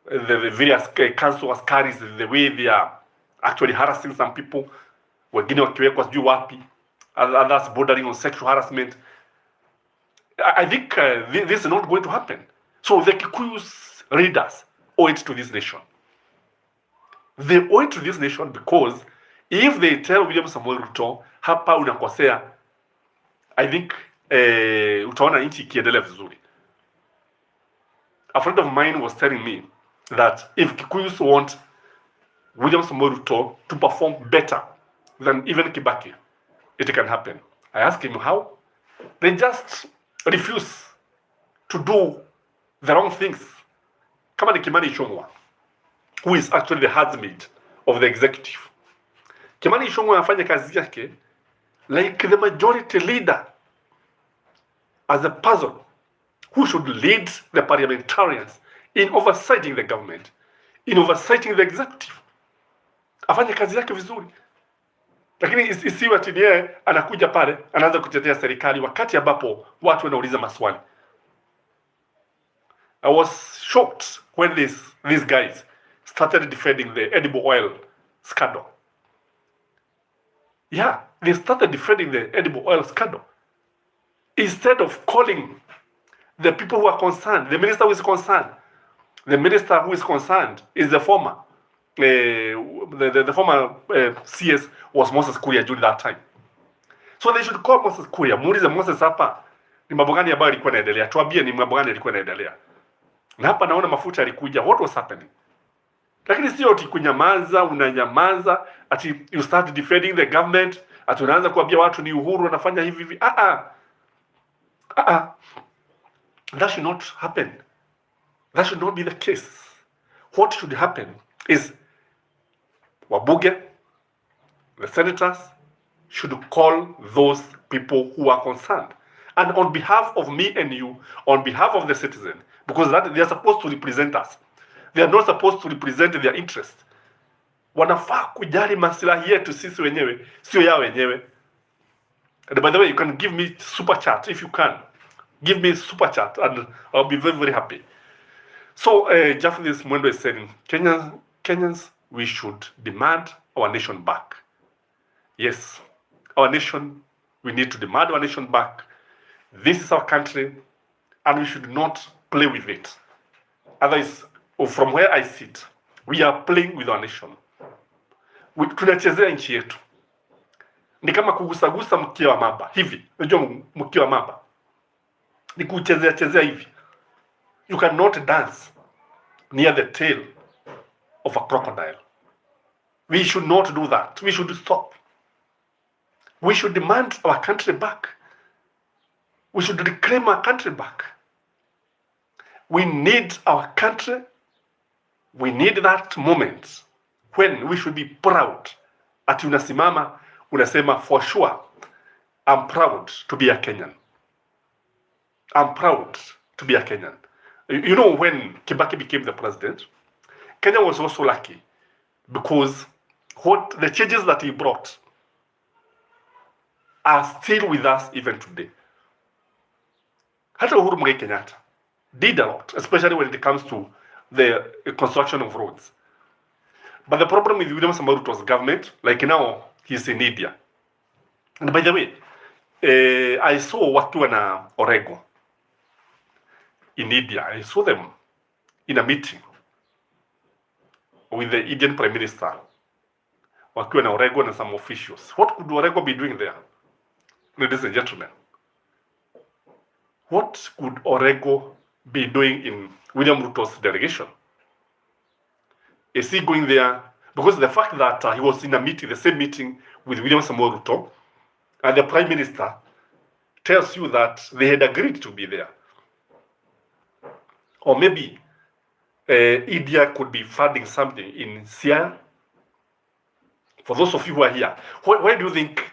the various council askaris, the way they are actually harassing some people, wengine wakiwekwa sijui wapi, others bordering on sexual harassment. I think this is not going to happen. So the Kikuyus leaders owe it to this nation. They owe it to this nation because if they tell William Samoei Ruto, hapa unakosea, I think utaona nchi ikiendelea vizuri. A friend of mine was telling me that if Kikuyus want William Samoei Ruto to perform better than even Kibaki, it can happen. I asked him how. They just refuse to do the wrong things. Kama ni Kimani Ichung'wah, who is actually the headsman of the executive. Kimani Ichung'wah anafanya kazi yake like the majority leader, as a person who should lead the parliamentarians in oversighting the government, in oversighting the executive. Afanye kazi yake vizuri. Lakini isiwe ati yeye anakuja pale anaanza kutetea serikali wakati ambapo watu wanauliza maswali. I was shocked when these guys started defending the edible oil scandal. Yeah, they started defending the edible oil scandal. Instead of calling the people who are concerned, the minister who is concerned. The minister who is concerned is the former. The former CS was Moses Kuria during that time. So they should call Moses Kuria. Muulize Moses hapa ni mambo gani ambayo yalikuwa yanaendelea. Tuambie ni mambo gani yalikuwa yanaendelea. Na hapa naona mafuta yalikuja. What was happening? Lakini sio ati kunyamaza, unanyamaza, ati you start defending the government, ati unaanza kuambia watu ni Uhuru anafanya hivi hivi. That should not happen. That should not be the case. What should happen is Wabuge, the senators, should call those people who are concerned. And on behalf of me and you, on behalf of the citizen, because that they are supposed to represent us. They are not supposed to represent their interest. Wanafaa kujali maslahi yetu sisi wenyewe, sio yao wenyewe. And by the way, you can give me super chat if you can. Give me super chat and I'll be very, very happy. So, Jafnis Mwendo is saying, Kenyans, we should demand our nation back. Yes, our nation, we need to demand our nation back. This is our country, and we should not play with it. Otherwise, from where I sit, we are playing with our nation. Tunachezea nchi yetu. Ni kama kugusagusa mkia wa mamba. Hivi, unajua mkia wa mamba? Ni kuchezea hivi. You cannot dance near the tail of a crocodile. We should not do that. We should stop. We should demand our country back. We should reclaim our country back. We need our country. We need that moment when we should be proud. Ati unasimama, unasema for sure, I'm proud to be a Kenyan. I'm proud to be a Kenyan. You know, when Kibaki became the president, Kenya was also lucky because the changes that he brought are still with us even today. Hata Uhuru Muigai Kenyatta did a lot, especially when it comes to the construction of roads. But the problem with William Samoei Ruto's government, like now, he's in India. And by the way, I saw wakiwa na Orego in India. I saw them in a meeting with the Indian Prime Minister. Wakiwa na Orego and some officials. What could Orego be doing there? Ladies and gentlemen. What could Orego be doing in William Ruto's delegation? Is he going there? Because the fact that he was in a meeting, the same meeting with William Samoei Ruto and the Prime Minister, tells you that they had agreed to be there. Or maybe India could be funding something in Siaya. For those of you who are here, why do you think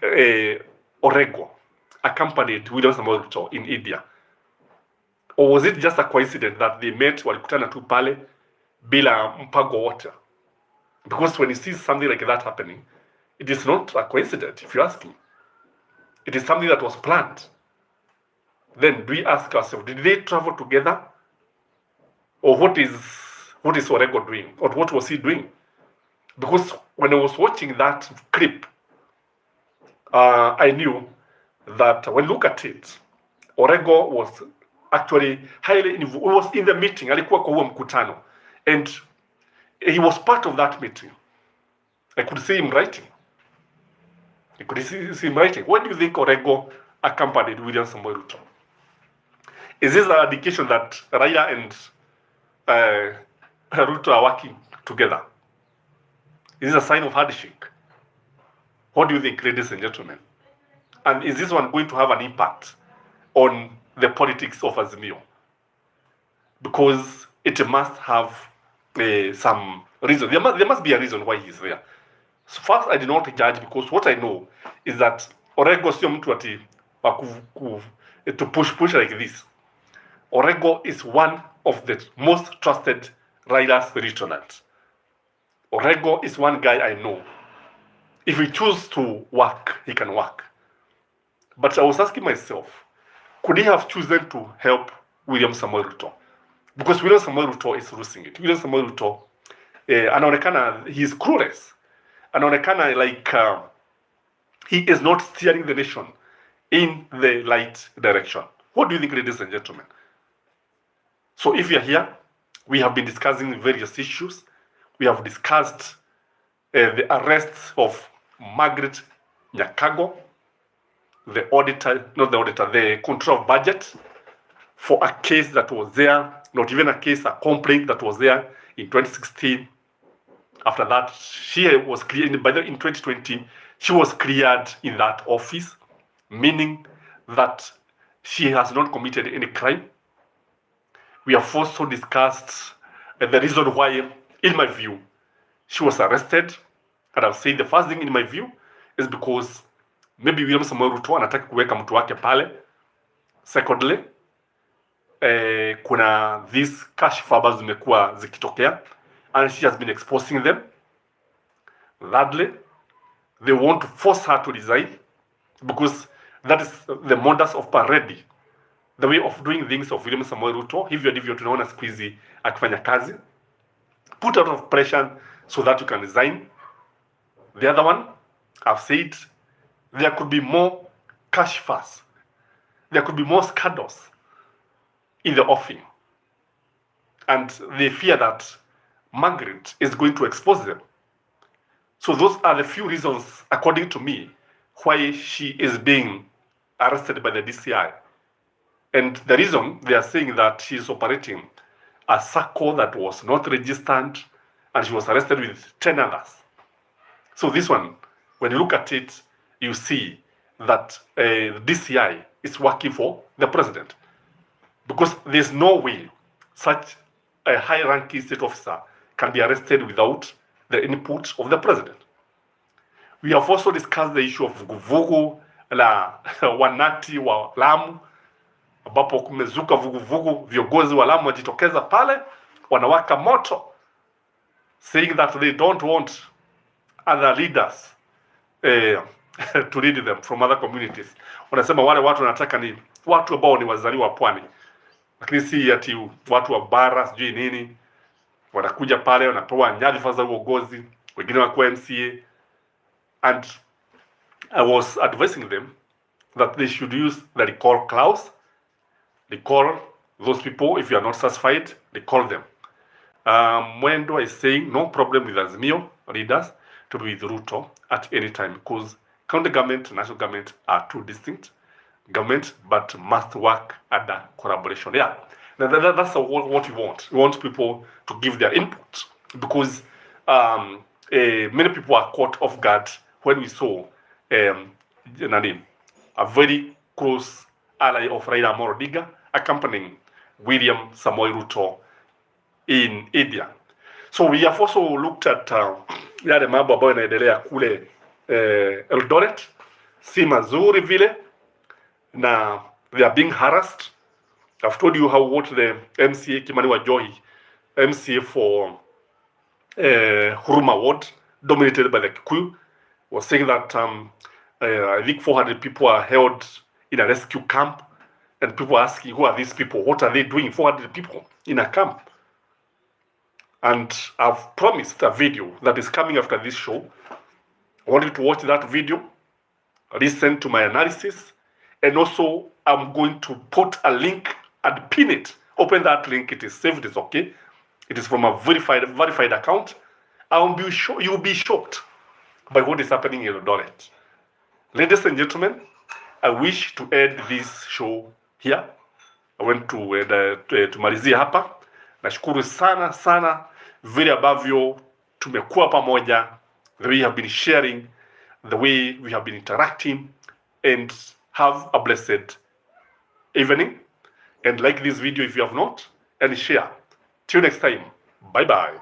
Orego accompanied William Samoei Ruto in India? Or was it just a coincidence that they met, walikutana tu pale, bila mpango wote? Because when you see something like that happening, it is not a coincidence, if you ask me. it is something that was planned, then we ask ourselves, did they travel together? Or what is Orego doing? Or what was he doing? Because when I was watching that clip, I knew that when you look at it, Orego was actually highly involved. He was in the meeting, alikuwa kwa huo mkutano, and he was part of that meeting. I could see him writing. When do you think Orego accompanied William Samoei Ruto? Is this an indication that Raila and Ruto are working together? Is this a sign of handshake? What do you think, ladies and gentlemen? And is this one going to have an impact on the politics of Azimio? Because it must have some reason. There must be a reason why he's there. So first, I did not judge, because what I know is that Orego sio mtu ati to push like this. Orego is one of the most trusted Raila's lieutenants. Orego is one guy I know. If he chooses to work, he can work. But I was asking myself, could he have chosen to help William Samoei Ruto? Because William Samoei Ruto is losing it. William Samoei Ruto, anaonekana, he is clueless. Anaonekana like he is not steering the nation in the right direction. What do you think, ladies and gentlemen? So if you're here, we have been discussing various issues. We have discussed the arrests of Margaret Nyakago, the control of budget, for a case that was there, not even a case, a complaint that was there in 2016. After that, she was cleared, in 2020, she was cleared in that office, meaning that she has not committed any crime. We have also discussed the reason why, in my view, she was arrested. And I've said the first thing in my view is because maybe William Samoei Ruto anataka kuweka mtu wake pale. Secondly, kuna these kashfa ambazo zimekuwa zikitokea, and she has been exposing them. Thirdly, they want to force her to resign, because that is the modus operandi, the way of doing things of William Samoei Ruto. Hivyo tunaona siku hizi akifanya kazi. Put out of pressure so that you can resign. The other one, I've said, there could be more kashfas. There could be more scandals in the offing. And they fear that Margaret is going to expose them. So those are the few reasons, according to me, why she is being arrested by the DCI. And the reason, they are saying that she is operating a circle that was not registered, and she was arrested with 10 others. So this one, when you look at it, you see that DCI is working for the president. Because there's no way such a high-ranking state officer can be arrested without the input of the president. We have also discussed the issue of vuguvugu la wanati wa Lamu, ambapo kumezuka vuguvugu, viongozi wa Lamu wajitokeza pale, wanawaka moto, saying that they don't want other leaders to lead them from other communities. Wanasema wale watu wanataka ni watu ambao ni wazaliwa pwani, lakini si ati watu wa bara sijui nini. Wanakuja pale wanapewa nyadhifa za uongozi, wengine wakuwa MCA. And I was advising them that they should use the recall clause. Recall those people. If you are not satisfied, recall them. Mwendo is saying no problem with Azimio leaders to be with Ruto at any time, because county government and national government are two distinct governments, but must work under collaboration. Yeah, that's what we want. We want people to give their input, because many people are caught off guard when we saw a very close ally of Raila Amolo Odinga accompanying William Samoei Ruto in India. So we have also looked at yale mambo ambayo yanaendelea kule Eldoret, si mazuri vile, na they are being harassed. I've told you what the MCA Kimani Wajohi, MCA for Huruma Ward, dominated by the Kikuyu, was saying that I think 400 people are held in a rescue camp, and people are asking, who are these people? What are they doing? 400 people in a camp. And I've promised a video that is coming after this show. I want you to watch that video, listen to my analysis, and also I'm going to put a link and pin it. Open that link, it is saved, it's okay. It is from a verified account. You'll be shocked by what is happening in Eldoret. Ladies and gentlemen, I wish to end this show here. I want to tumalizie hapa. Nashukuru sana sana vile ambavyo tumekuwa pamoja, the way we have been sharing, the way we have been interacting, and have a blessed evening. And like this video if you have not, and share. Till next time, bye bye.